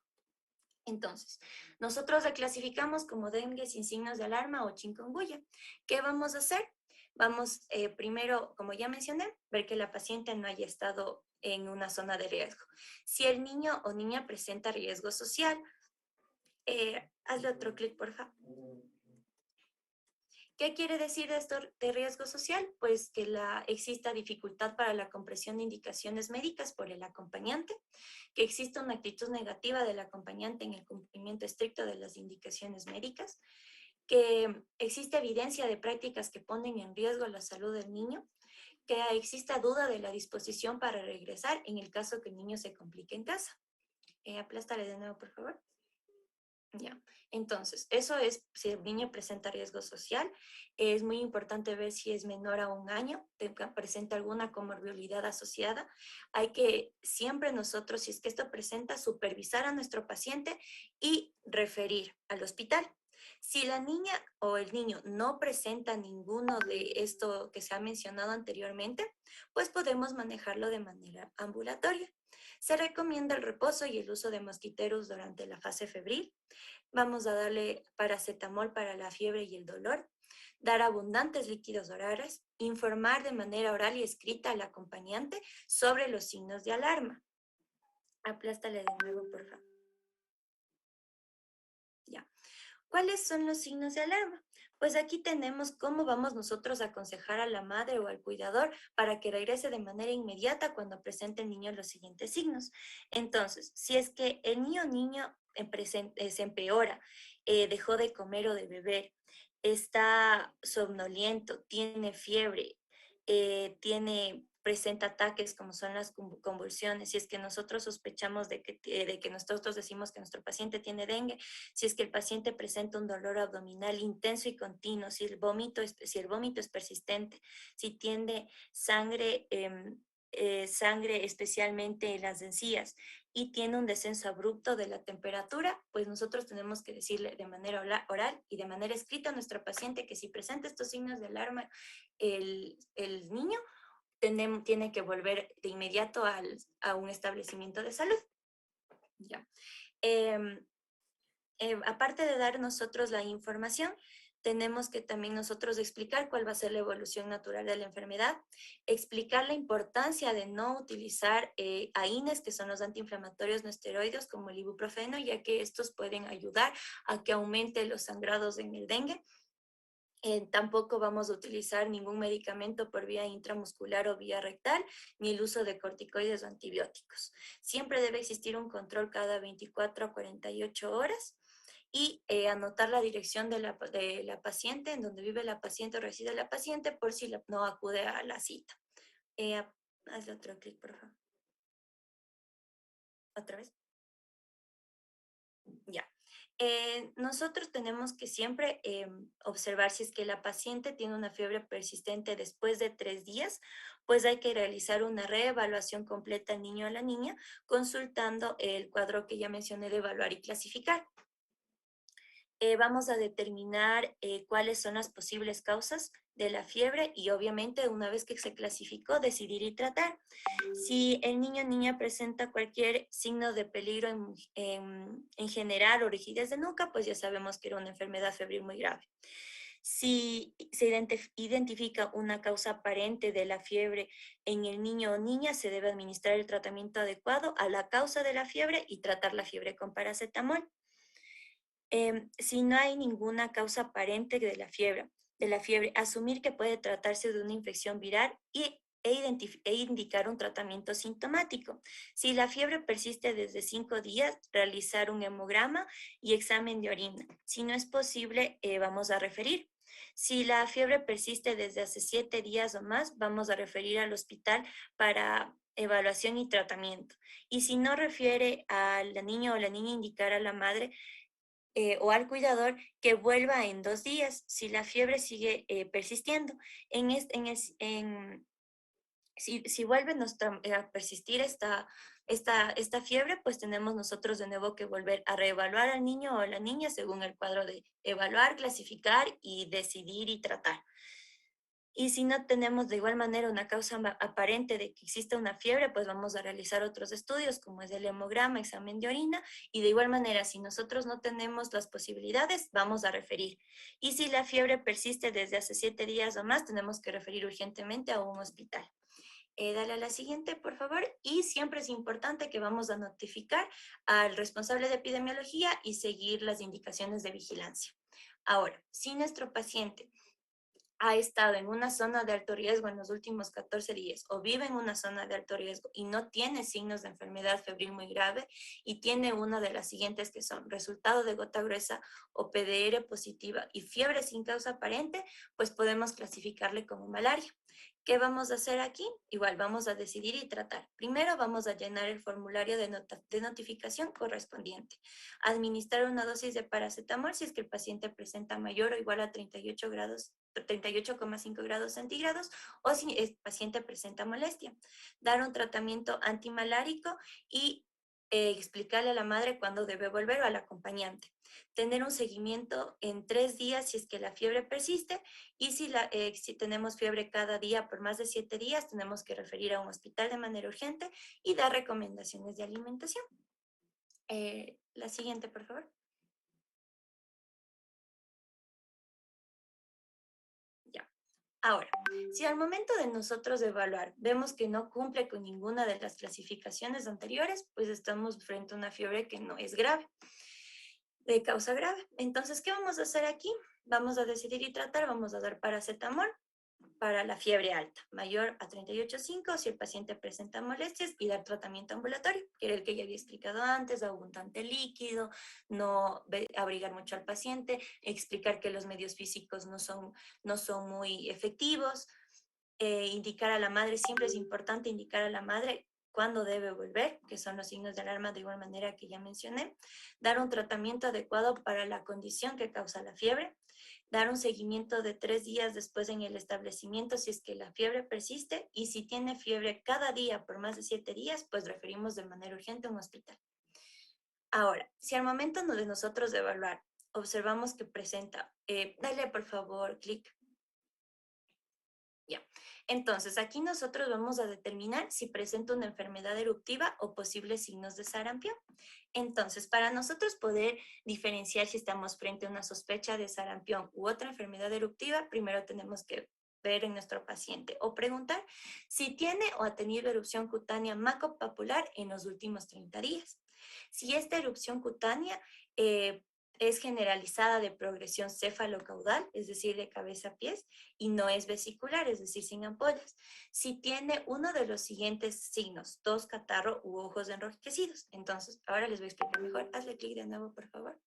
Entonces, nosotros la clasificamos como dengue sin signos de alarma o chikungunya. ¿Qué vamos a hacer? Vamos primero, como ya mencioné, ver que la paciente no haya estado en una zona de riesgo. Si el niño o niña presenta riesgo social, hazle otro clic, por favor. ¿Qué quiere decir esto de riesgo social? Pues que exista dificultad para la comprensión de indicaciones médicas por el acompañante, que exista una actitud negativa del acompañante en el cumplimiento estricto de las indicaciones médicas, que existe evidencia de prácticas que ponen en riesgo la salud del niño, que exista duda de la disposición para regresar en el caso que el niño se complique en casa. Aplástale de nuevo, por favor. Ya, entonces, eso es si el niño presenta riesgo social. Es muy importante ver si es menor a 1 año, presenta alguna comorbilidad asociada. Hay que siempre nosotros, si es que esto presenta, supervisar a nuestro paciente y referir al hospital. Si la niña o el niño no presenta ninguno de esto que se ha mencionado anteriormente, pues podemos manejarlo de manera ambulatoria. Se recomienda el reposo y el uso de mosquiteros durante la fase febril. Vamos a darle paracetamol para la fiebre y el dolor, dar abundantes líquidos orales, informar de manera oral y escrita al acompañante sobre los signos de alarma. Aplástale de nuevo, por favor. Ya. ¿Cuáles son los signos de alarma? Pues aquí tenemos cómo vamos nosotros a aconsejar a la madre o al cuidador para que regrese de manera inmediata cuando presente el niño los siguientes signos. Entonces, si es que el niño se empeora, dejó de comer o de beber, está somnoliento, tiene fiebre, presenta ataques como son las convulsiones, si es que nosotros sospechamos de que nosotros decimos que nuestro paciente tiene dengue, si es que el paciente presenta un dolor abdominal intenso y continuo, si el vómito es persistente, si tiene sangre especialmente en las encías y tiene un descenso abrupto de la temperatura, pues nosotros tenemos que decirle de manera oral y de manera escrita a nuestro paciente que si presenta estos signos de alarma el niño, tiene que volver de inmediato a un establecimiento de salud. Ya. Aparte de dar nosotros la información, tenemos que también nosotros explicar cuál va a ser la evolución natural de la enfermedad, explicar la importancia de no utilizar AINES, que son los antiinflamatorios no esteroides, como el ibuprofeno, ya que estos pueden ayudar a que aumente los sangrados en el dengue. Tampoco vamos a utilizar ningún medicamento por vía intramuscular o vía rectal, ni el uso de corticoides o antibióticos. Siempre debe existir un control cada 24 a 48 horas y anotar la dirección de la paciente, en donde vive la paciente o reside la paciente, por si no acude a la cita. Hazle otro clic, por favor. ¿Otra vez? Ya. Nosotros tenemos que siempre observar si es que la paciente tiene una fiebre persistente después de 3 días, pues hay que realizar una reevaluación completa al niño o a la niña, consultando el cuadro que ya mencioné de evaluar y clasificar. Vamos a determinar cuáles son las posibles causas de la fiebre y obviamente una vez que se clasificó, decidir y tratar. Si el niño o niña presenta cualquier signo de peligro en general o rigidez de nuca, pues ya sabemos que era una enfermedad febril muy grave. Si se identifica una causa aparente de la fiebre en el niño o niña, se debe administrar el tratamiento adecuado a la causa de la fiebre y tratar la fiebre con paracetamol. Si no hay ninguna causa aparente de la fiebre, asumir que puede tratarse de una infección viral e indicar un tratamiento sintomático. Si la fiebre persiste desde 5 días, realizar un hemograma y examen de orina. Si no es posible, vamos a referir. Si la fiebre persiste desde hace 7 días o más, vamos a referir al hospital para evaluación y tratamiento. Y si no refiere a la niña o la niña, indicar a la madre o al cuidador que vuelva en 2 días si la fiebre sigue persistiendo. Si vuelve a persistir esta fiebre, pues tenemos nosotros de nuevo que volver a reevaluar al niño o a la niña según el cuadro de evaluar, clasificar y decidir y tratar. Y si no tenemos de igual manera una causa aparente de que exista una fiebre, pues vamos a realizar otros estudios como es el hemograma, examen de orina, y de igual manera, si nosotros no tenemos las posibilidades, vamos a referir. Y si la fiebre persiste desde hace 7 días o más, tenemos que referir urgentemente a un hospital. Dale a la siguiente, por favor. Y siempre es importante que vamos a notificar al responsable de epidemiología y seguir las indicaciones de vigilancia. Ahora, si nuestro paciente ha estado en una zona de alto riesgo en los últimos 14 días o vive en una zona de alto riesgo y no tiene signos de enfermedad febril muy grave y tiene una de las siguientes que son resultado de gota gruesa o PDR positiva y fiebre sin causa aparente, pues podemos clasificarle como malaria. ¿Qué vamos a hacer aquí? Igual vamos a decidir y tratar. Primero vamos a llenar el formulario de notificación correspondiente. Administrar una dosis de paracetamol si es que el paciente presenta mayor o igual a 38,5 grados centígrados o si el paciente presenta molestia. Dar un tratamiento antimalárico y explicarle a la madre cuándo debe volver o al acompañante. Tener un seguimiento en 3 días si es que la fiebre persiste y si tenemos fiebre cada día por más de 7 días, tenemos que referir a un hospital de manera urgente y dar recomendaciones de alimentación. La siguiente, por favor. Ya. Ahora, si al momento de nosotros evaluar vemos que no cumple con ninguna de las clasificaciones anteriores, pues estamos frente a una fiebre que no es grave, de causa grave. Entonces, ¿qué vamos a hacer aquí? Vamos a decidir y tratar, vamos a dar paracetamol para la fiebre alta, mayor a 38,5 si el paciente presenta molestias y dar tratamiento ambulatorio, que era el que ya había explicado antes, abundante líquido, no abrigar mucho al paciente, explicar que los medios físicos no son muy efectivos, indicar a la madre, siempre es importante indicar a la madre cuándo debe volver, que son los signos de alarma de igual manera que ya mencioné, dar un tratamiento adecuado para la condición que causa la fiebre, dar un seguimiento de 3 días después en el establecimiento si es que la fiebre persiste y si tiene fiebre cada día por más de 7 días, pues referimos de manera urgente a un hospital. Ahora, si al momento de nosotros evaluar observamos que presenta, dale por favor clic. Ya. Entonces, aquí nosotros vamos a determinar si presenta una enfermedad eruptiva o posibles signos de sarampión. Entonces, para nosotros poder diferenciar si estamos frente a una sospecha de sarampión u otra enfermedad eruptiva, primero tenemos que ver en nuestro paciente o preguntar si tiene o ha tenido erupción cutánea macopapular en los últimos 30 días. Si esta erupción cutánea es generalizada de progresión céfalo-caudal, es decir, de cabeza a pies, y no es vesicular, es decir, sin ampollas. Si tiene uno de los siguientes signos, tos, catarro u ojos enrojecidos. Entonces, ahora les voy a explicar mejor. Hazle clic de nuevo, por favor.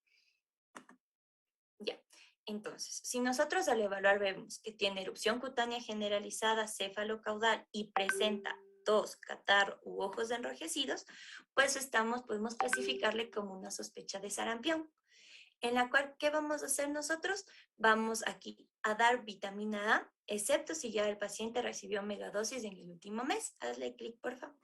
Ya. Entonces, si nosotros al evaluar vemos que tiene erupción cutánea generalizada céfalo-caudal y presenta tos, catarro u ojos enrojecidos, pues podemos clasificarle como una sospecha de sarampión. En la cual, ¿qué vamos a hacer nosotros? Vamos aquí a dar vitamina A, excepto si ya el paciente recibió megadosis en el último mes. Hazle clic, por favor.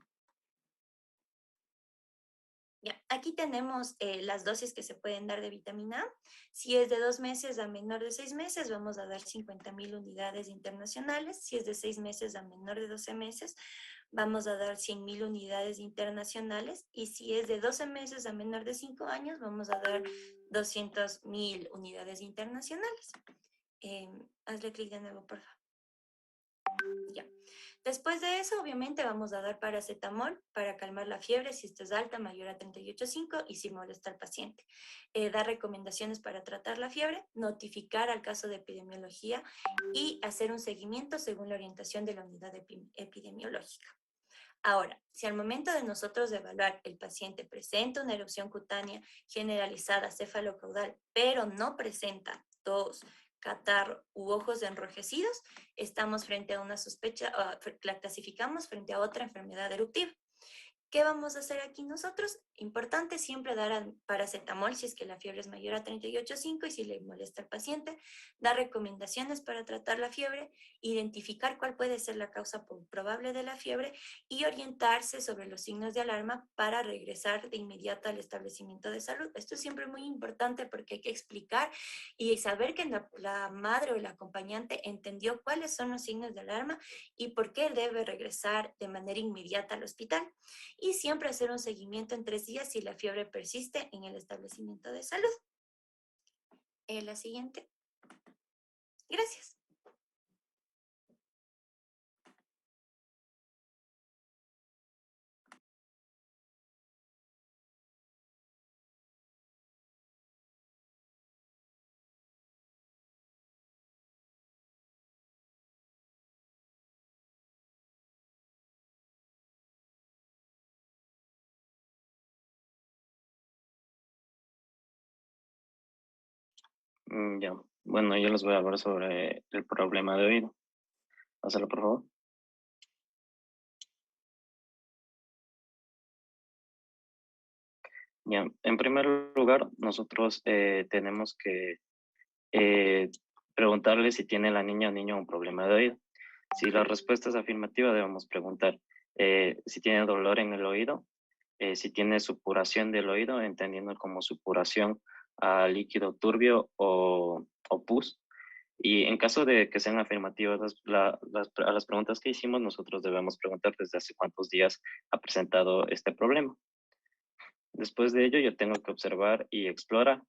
Ya, aquí tenemos las dosis que se pueden dar de vitamina A. Si es de 2 meses a menor de 6 meses, vamos a dar 50,000 unidades internacionales. Si es de 6 meses a menor de 12 meses, vamos a dar 100,000 unidades internacionales. Y si es de 12 meses a menor de 5 años, vamos a dar 200,000 unidades internacionales. Hazle clic de nuevo, por favor. Ya. Después de eso, obviamente, vamos a dar paracetamol para calmar la fiebre si esta es alta, mayor a 38,5 y si molesta al paciente. Dar recomendaciones para tratar la fiebre, notificar al caso de epidemiología y hacer un seguimiento según la orientación de la unidad epidemiológica. Ahora, si al momento de nosotros evaluar el paciente presenta una erupción cutánea generalizada cefalocaudal, pero no presenta tos, catarro u ojos enrojecidos, estamos frente a una sospecha, la clasificamos frente a otra enfermedad eruptiva. ¿Qué vamos a hacer aquí nosotros? Importante siempre dar paracetamol si es que la fiebre es mayor a 38,5 y si le molesta al paciente, dar recomendaciones para tratar la fiebre, identificar cuál puede ser la causa probable de la fiebre y orientarse sobre los signos de alarma para regresar de inmediato al establecimiento de salud. Esto es siempre muy importante porque hay que explicar y saber que la madre o el acompañante entendió cuáles son los signos de alarma y por qué debe regresar de manera inmediata al hospital. Y siempre hacer un seguimiento en 3 días si la fiebre persiste en el establecimiento de salud. La siguiente. Gracias. Ya, bueno, yo les voy a hablar sobre el problema de oído. Pásalo, por favor. Ya, en primer lugar, nosotros tenemos que eh, preguntarle si tiene la niña o niño un problema de oído. Si la respuesta es afirmativa, debemos preguntar si tiene dolor en el oído, si tiene supuración del oído, entendiendo como supuración a líquido turbio o pus. Y en caso de que sean afirmativas a las preguntas que hicimos, nosotros debemos preguntar desde hace cuántos días ha presentado este problema. Después de ello, yo tengo que observar y explorar.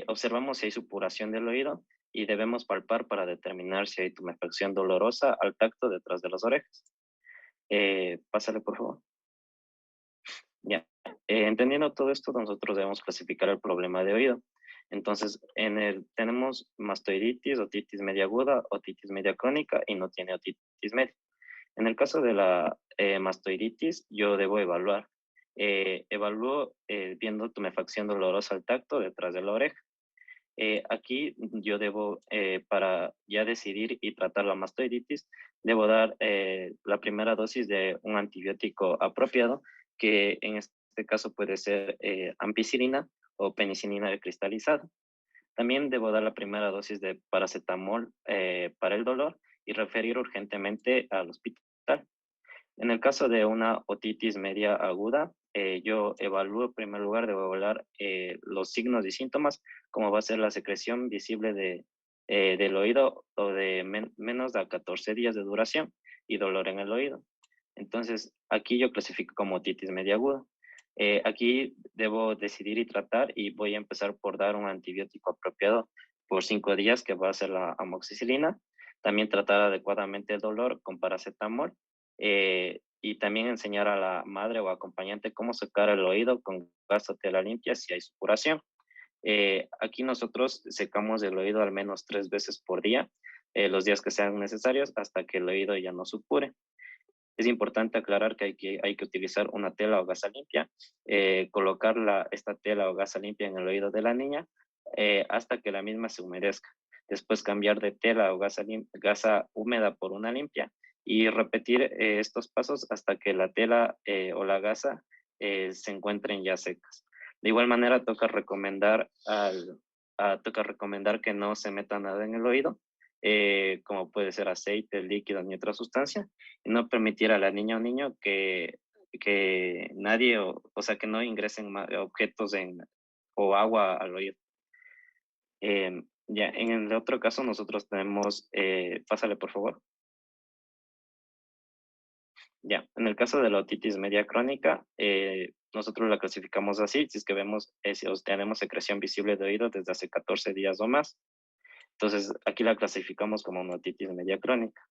Observamos si hay supuración del oído y debemos palpar para determinar si hay tumefacción dolorosa al tacto detrás de las orejas. Pásale, por favor. Ya. Entendiendo todo esto, nosotros debemos clasificar el problema de oído. Entonces, tenemos mastoiditis, otitis media aguda, otitis media crónica y no tiene otitis media. En el caso de la mastoiditis, yo debo evaluar. Evalúo viendo tumefacción dolorosa al tacto detrás de la oreja. Aquí yo debo, para ya decidir y tratar la mastoiditis, debo dar la primera dosis de un antibiótico apropiado, que en este caso puede ser ampicilina o penicilina cristalizada. También debo dar la primera dosis de paracetamol para el dolor y referir urgentemente al hospital. En el caso de una otitis media aguda, yo evalúo en primer lugar, debo evaluar los signos y síntomas, como va a ser la secreción visible del oído o de menos de 14 días de duración y dolor en el oído. Entonces, aquí yo clasifico como otitis media aguda. Aquí debo decidir y tratar y voy a empezar por dar un antibiótico apropiado por 5 días, que va a ser la amoxicilina. También tratar adecuadamente el dolor con paracetamol. Y también enseñar a la madre o acompañante cómo secar el oído con gasa tela limpia si hay supuración. Aquí nosotros secamos el oído al menos 3 veces por día, los días que sean necesarios, hasta que el oído ya no supure. Es importante aclarar que hay que utilizar una tela o gasa limpia, colocar esta tela o gasa limpia en el oído de la niña hasta que la misma se humedezca. Después cambiar de tela o gasa húmeda por una limpia y repetir estos pasos hasta que la tela o la gasa se encuentren ya secas. De igual manera, toca recomendar que no se meta nada en el oído, como puede ser aceite, líquido ni otra sustancia, y no permitir a la niña o niño que nadie, o sea, que no ingresen objetos o agua al oído. Ya, en el otro caso nosotros tenemos, pásale por favor. Ya, en el caso de la otitis media crónica, nosotros la clasificamos así, si es que vemos, si tenemos secreción visible de oído desde hace 14 días o más. Entonces, aquí la clasificamos como una otitis media crónica.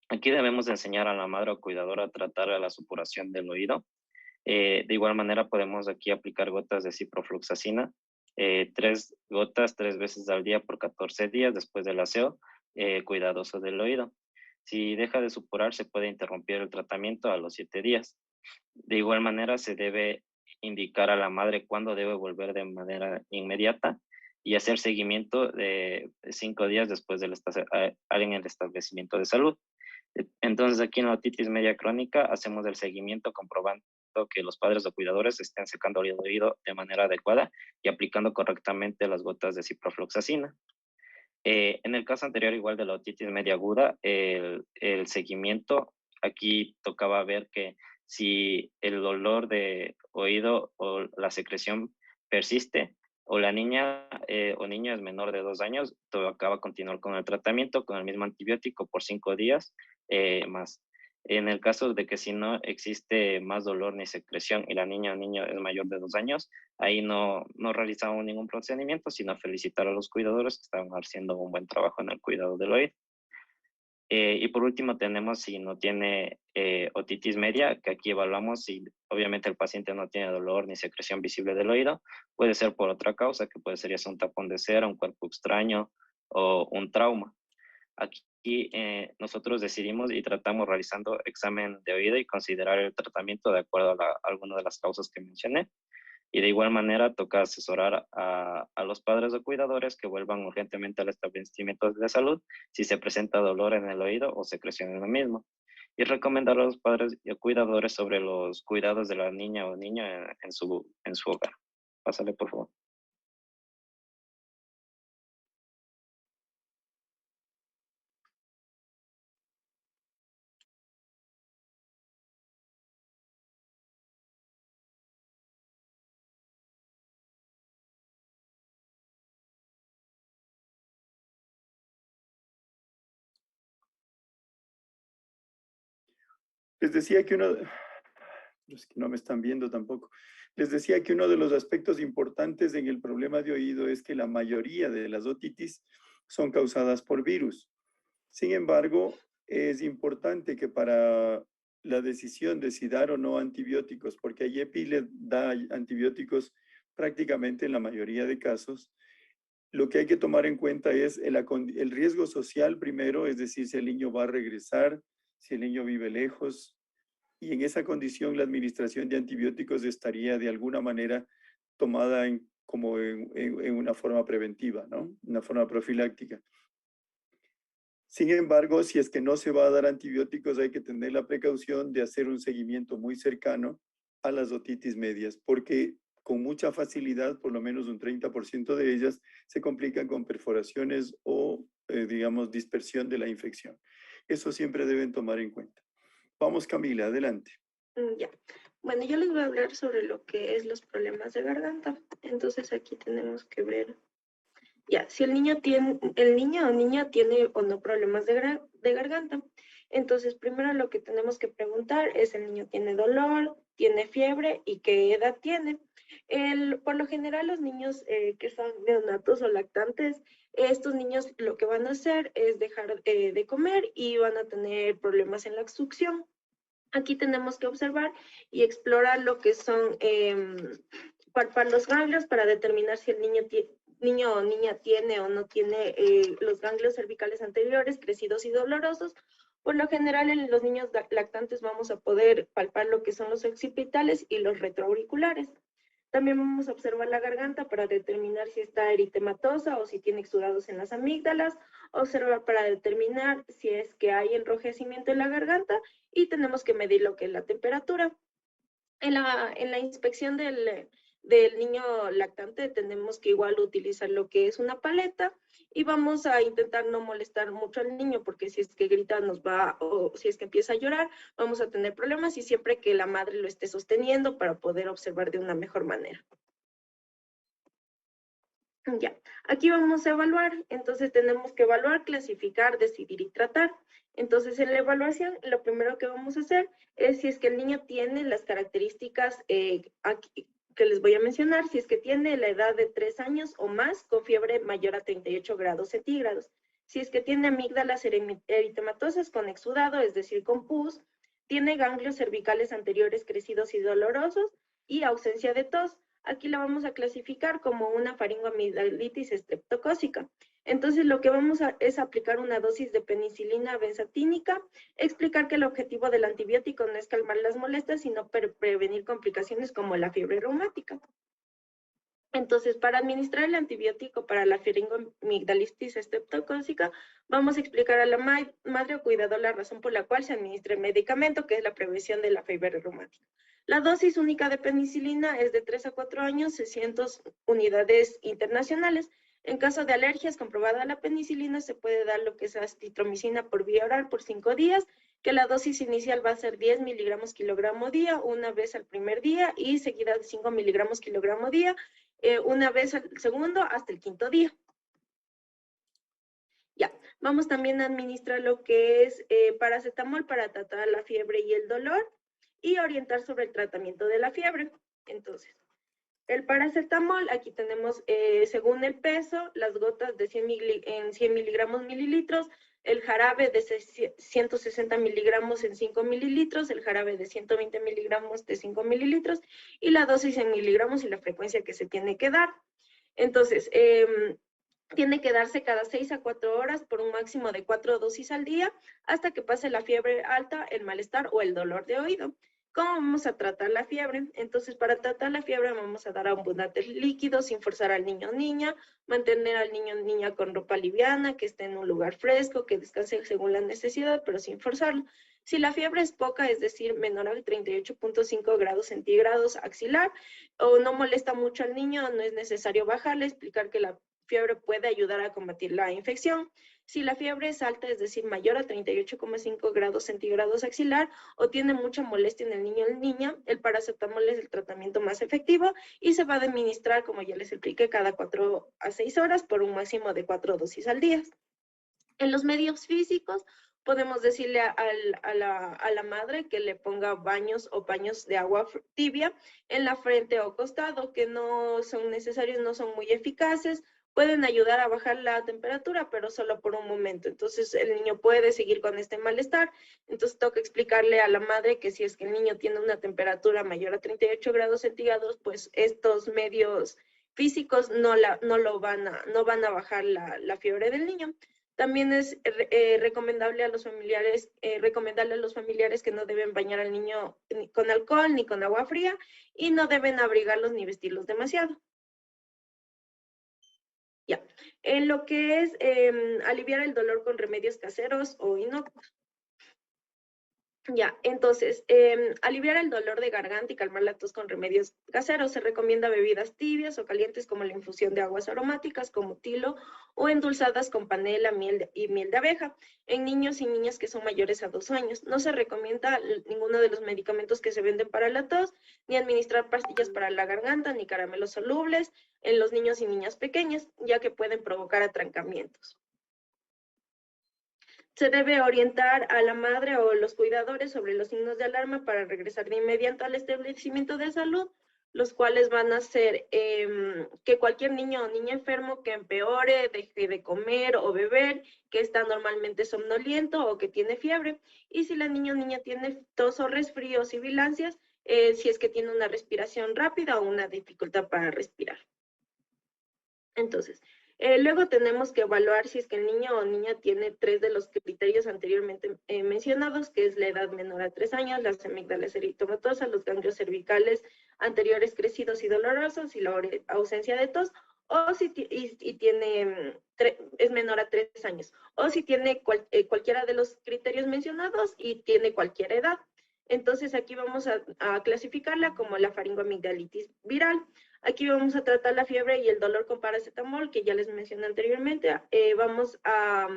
Aquí debemos enseñar a la madre o cuidadora a tratar a la supuración del oído. De igual manera, podemos aquí aplicar gotas de ciprofloxacina, 3 gotas 3 veces al día por 14 días después del aseo cuidadoso del oído. Si deja de supurar, se puede interrumpir el tratamiento a los 7 días. De igual manera, se debe indicar a la madre cuándo debe volver de manera inmediata y hacer seguimiento de 5 días después en el establecimiento de salud. Entonces, aquí en la otitis media crónica hacemos el seguimiento comprobando que los padres o cuidadores estén secando el oído de manera adecuada y aplicando correctamente las gotas de ciprofloxacina. En el caso anterior, igual de la otitis media aguda, el seguimiento, aquí tocaba ver que si el dolor de oído o la secreción persiste, o la niña o niño es menor de 2 años, tocaba continuar con el tratamiento con el mismo antibiótico por 5 días más. En el caso de que si no existe más dolor ni secreción y la niña o niño es mayor de 2 años, ahí no realizamos ningún procedimiento, sino felicitar a los cuidadores que estaban haciendo un buen trabajo en el cuidado del oído. Y por último tenemos si no tiene otitis media, que aquí evaluamos si obviamente el paciente no tiene dolor ni secreción visible del oído, puede ser por otra causa, que puede ser ya sea un tapón de cera, un cuerpo extraño o un trauma. Aquí nosotros decidimos y tratamos realizando examen de oído y considerar el tratamiento de acuerdo a alguna de las causas que mencioné. Y de igual manera toca asesorar a los padres o cuidadores que vuelvan urgentemente al establecimiento de salud si se presenta dolor en el oído o secreción en el mismo. Y recomendar a los padres y cuidadores sobre los cuidados de la niña o niño en su hogar. Pásale, por favor. Les decía que es que no me están viendo tampoco. Les decía que uno de los aspectos importantes en el problema de oído es que la mayoría de las otitis son causadas por virus. Sin embargo, es importante que para la decisión de si dar o no antibióticos, porque a IEPI le da antibióticos prácticamente en la mayoría de casos, lo que hay que tomar en cuenta es el riesgo social primero, es decir, si el niño va a regresar, si el niño vive lejos, y en esa condición la administración de antibióticos estaría de alguna manera tomada como en una forma preventiva, ¿no? Una forma profiláctica. Sin embargo, si es que no se va a dar antibióticos, hay que tener la precaución de hacer un seguimiento muy cercano a las otitis medias, porque con mucha facilidad, por lo menos un 30% de ellas, se complican con perforaciones o, digamos, dispersión de la infección. Eso siempre deben tomar en cuenta. Vamos, Camila, adelante. Ya. Bueno, yo les voy a hablar sobre lo que es los problemas de garganta. Entonces aquí tenemos que ver, ya, si el niño o niña tiene o no problemas de garganta. Entonces, primero lo que tenemos que preguntar es, ¿el niño tiene dolor, tiene fiebre y qué edad tiene? Por lo general, los niños que son neonatos o lactantes, estos niños lo que van a hacer es dejar de comer y van a tener problemas en la succión. Aquí tenemos que observar y explorar lo que son palpar los ganglios para determinar si el niño o niña tiene o no tiene los ganglios cervicales anteriores crecidos y dolorosos. Por lo general, en los niños lactantes vamos a poder palpar lo que son los occipitales y los retroauriculares. También vamos a observar la garganta para determinar si está eritematosa o si tiene exudados en las amígdalas. Observar para determinar si es que hay enrojecimiento en la garganta y tenemos que medir lo que es la temperatura. En la inspección del niño lactante tenemos que igual utilizar lo que es una paleta y vamos a intentar no molestar mucho al niño porque si es que grita o si es que empieza a llorar vamos a tener problemas y siempre que la madre lo esté sosteniendo para poder observar de una mejor manera. Ya, aquí vamos a evaluar, entonces tenemos que evaluar, clasificar, decidir y tratar. Entonces en la evaluación lo primero que vamos a hacer es si es que el niño tiene las características aquí, que les voy a mencionar, si es que tiene la edad de 3 años o más con fiebre mayor a 38 grados centígrados, si es que tiene amígdalas eritematosas con exudado, es decir, con pus, tiene ganglios cervicales anteriores crecidos y dolorosos y ausencia de tos. Aquí la vamos a clasificar como una faringoamigdalitis estreptocócica. Entonces, lo que vamos a es aplicar una dosis de penicilina benzatínica, explicar que el objetivo del antibiótico no es calmar las molestias, sino prevenir complicaciones como la fiebre reumática. Entonces, para administrar el antibiótico para la faringoamigdalitis estreptocócica, vamos a explicar a la madre o cuidador la razón por la cual se administra el medicamento, que es la prevención de la fiebre reumática. La dosis única de penicilina es de 3 a 4 años, 600 unidades internacionales. En caso de alergias comprobada a la penicilina, se puede dar lo que es acitromicina por vía oral por 5 días, que la dosis inicial va a ser 10 miligramos kilogramo día, una vez al primer día, y seguida de 5 miligramos kilogramo día, una vez al segundo hasta el 5.º día. Ya, vamos también a administrar lo que es paracetamol para tratar la fiebre y el dolor y orientar sobre el tratamiento de la fiebre. Entonces, el paracetamol, aquí tenemos según el peso, las gotas de 100 miligramos mililitros, el jarabe de 160 miligramos en 5 mililitros, el jarabe de 120 miligramos de 5 mililitros y la dosis en miligramos y la frecuencia que se tiene que dar. Entonces, tiene que darse cada 6 a 4 horas por un máximo de 4 dosis al día hasta que pase la fiebre alta, el malestar o el dolor de oído. ¿Cómo vamos a tratar la fiebre? Entonces, para tratar la fiebre vamos a dar abundantes líquidos sin forzar al niño o niña, mantener al niño o niña con ropa liviana, que esté en un lugar fresco, que descanse según la necesidad, pero sin forzarlo. Si la fiebre es poca, es decir, menor a 38.5 grados centígrados axilar, o no molesta mucho al niño, no es necesario bajarle, explicar que la fiebre puede ayudar a combatir la infección. Si la fiebre es alta, es decir, mayor a 38.5 grados centígrados axilar o tiene mucha molestia en el niño o la niña, el paracetamol es el tratamiento más efectivo y se va a administrar, como ya les expliqué, cada 4 a 6 horas por un máximo de 4 dosis al día. En los medios físicos podemos decirle a la madre que le ponga baños o paños de agua tibia en la frente o costado, que no son necesarios, no son muy eficaces, pueden ayudar a bajar la temperatura, pero solo por un momento. Entonces el niño puede seguir con este malestar. Entonces toca explicarle a la madre que si es que el niño tiene una temperatura mayor a 38 grados centígrados, pues estos medios físicos no van a bajar la fiebre del niño. También es recomendable a los familiares, recomendarle a los familiares que no deben bañar al niño ni con alcohol ni con agua fría y no deben abrigarlos ni vestirlos demasiado. Ya, en lo que es aliviar el dolor con remedios caseros o inocuos. Ya, entonces, aliviar el dolor de garganta y calmar la tos con remedios caseros. Se recomienda bebidas tibias o calientes como la infusión de aguas aromáticas como tilo o endulzadas con panela, miel y miel de abeja en niños y niñas que son mayores a 2 años. No se recomienda ninguno de los medicamentos que se venden para la tos, ni administrar pastillas para la garganta, ni caramelos solubles en los niños y niñas pequeñas, ya que pueden provocar atrancamientos. Se debe orientar a la madre o los cuidadores sobre los signos de alarma para regresar de inmediato al establecimiento de salud, los cuales van a ser que cualquier niño o niña enfermo que empeore, deje de comer o beber, que está normalmente somnoliento o que tiene fiebre. Y si la niña o niña tiene tos o resfrío o sibilancias, si es que tiene una respiración rápida o una dificultad para respirar. Entonces, luego tenemos que evaluar si es que el niño o niña tiene 3 de los criterios anteriormente mencionados, que es la edad menor a 3 años, las amígdalas eritomatosas, los ganglios cervicales anteriores crecidos y dolorosos y la ausencia de tos, o si tiene, es menor a 3 años, o si tiene cualquiera de los criterios mencionados y tiene cualquier edad. Entonces aquí vamos a clasificarla como la faringoamigdalitis viral. Aquí vamos a tratar la fiebre y el dolor con paracetamol, que ya les mencioné anteriormente. Vamos a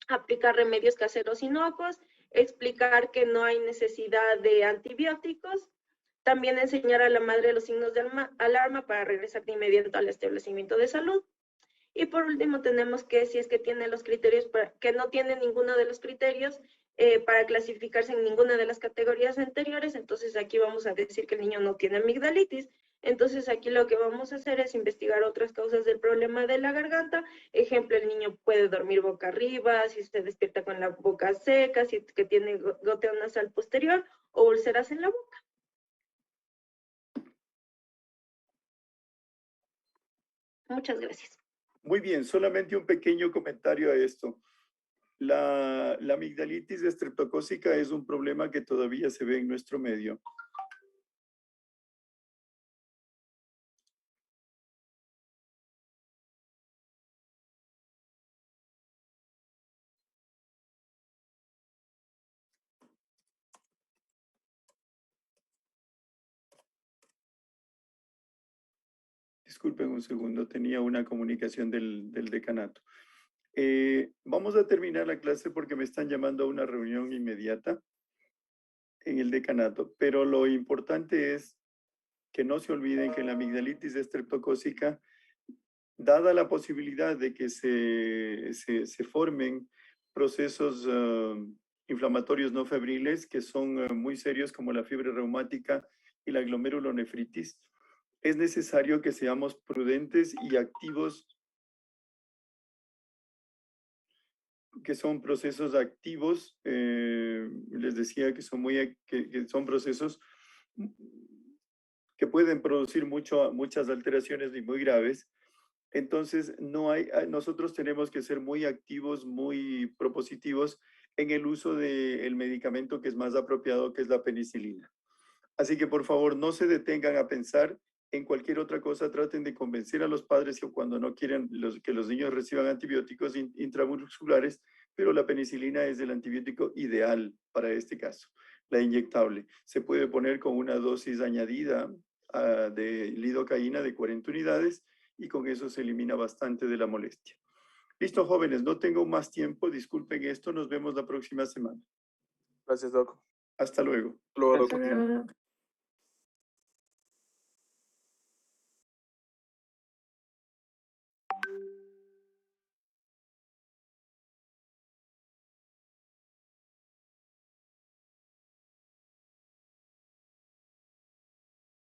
aplicar remedios caseros inocuos, explicar que no hay necesidad de antibióticos, también enseñar a la madre los signos de alarma para regresar de inmediato al establecimiento de salud. Y por último tenemos que, si es que tiene los criterios, que no tiene ninguno de los criterios para clasificarse en ninguna de las categorías anteriores, entonces aquí vamos a decir que el niño no tiene amigdalitis. Entonces aquí lo que vamos a hacer es investigar otras causas del problema de la garganta. Ejemplo, el niño puede dormir boca arriba, si se despierta con la boca seca, si es que tiene goteo nasal posterior o úlceras en la boca. Muchas gracias. Muy bien, solamente un pequeño comentario a esto. La amigdalitis estreptocócica es un problema que todavía se ve en nuestro medio. Disculpen un segundo, tenía una comunicación del decanato. Vamos a terminar la clase porque me están llamando a una reunión inmediata en el decanato, pero lo importante es que no se olviden que la amigdalitis estreptocócica, dada la posibilidad de que se formen procesos inflamatorios no febriles que son muy serios como la fiebre reumática y la glomerulonefritis, es necesario que seamos prudentes y activos, que son procesos activos, les decía que son, que son procesos que pueden producir muchas alteraciones y muy graves. Entonces, nosotros tenemos que ser muy activos, muy propositivos en el uso del medicamento que es más apropiado, que es la penicilina. Así que, por favor, no se detengan a pensar en cualquier otra cosa. Traten de convencer a los padres que cuando no quieren que los niños reciban antibióticos intramusculares, pero la penicilina es el antibiótico ideal para este caso, la inyectable. Se puede poner con una dosis añadida de lidocaína de 40 unidades y con eso se elimina bastante de la molestia. Listo, jóvenes, no tengo más tiempo. Disculpen esto. Nos vemos la próxima semana. Gracias, Doc. Hasta luego. Luego, Hasta luego.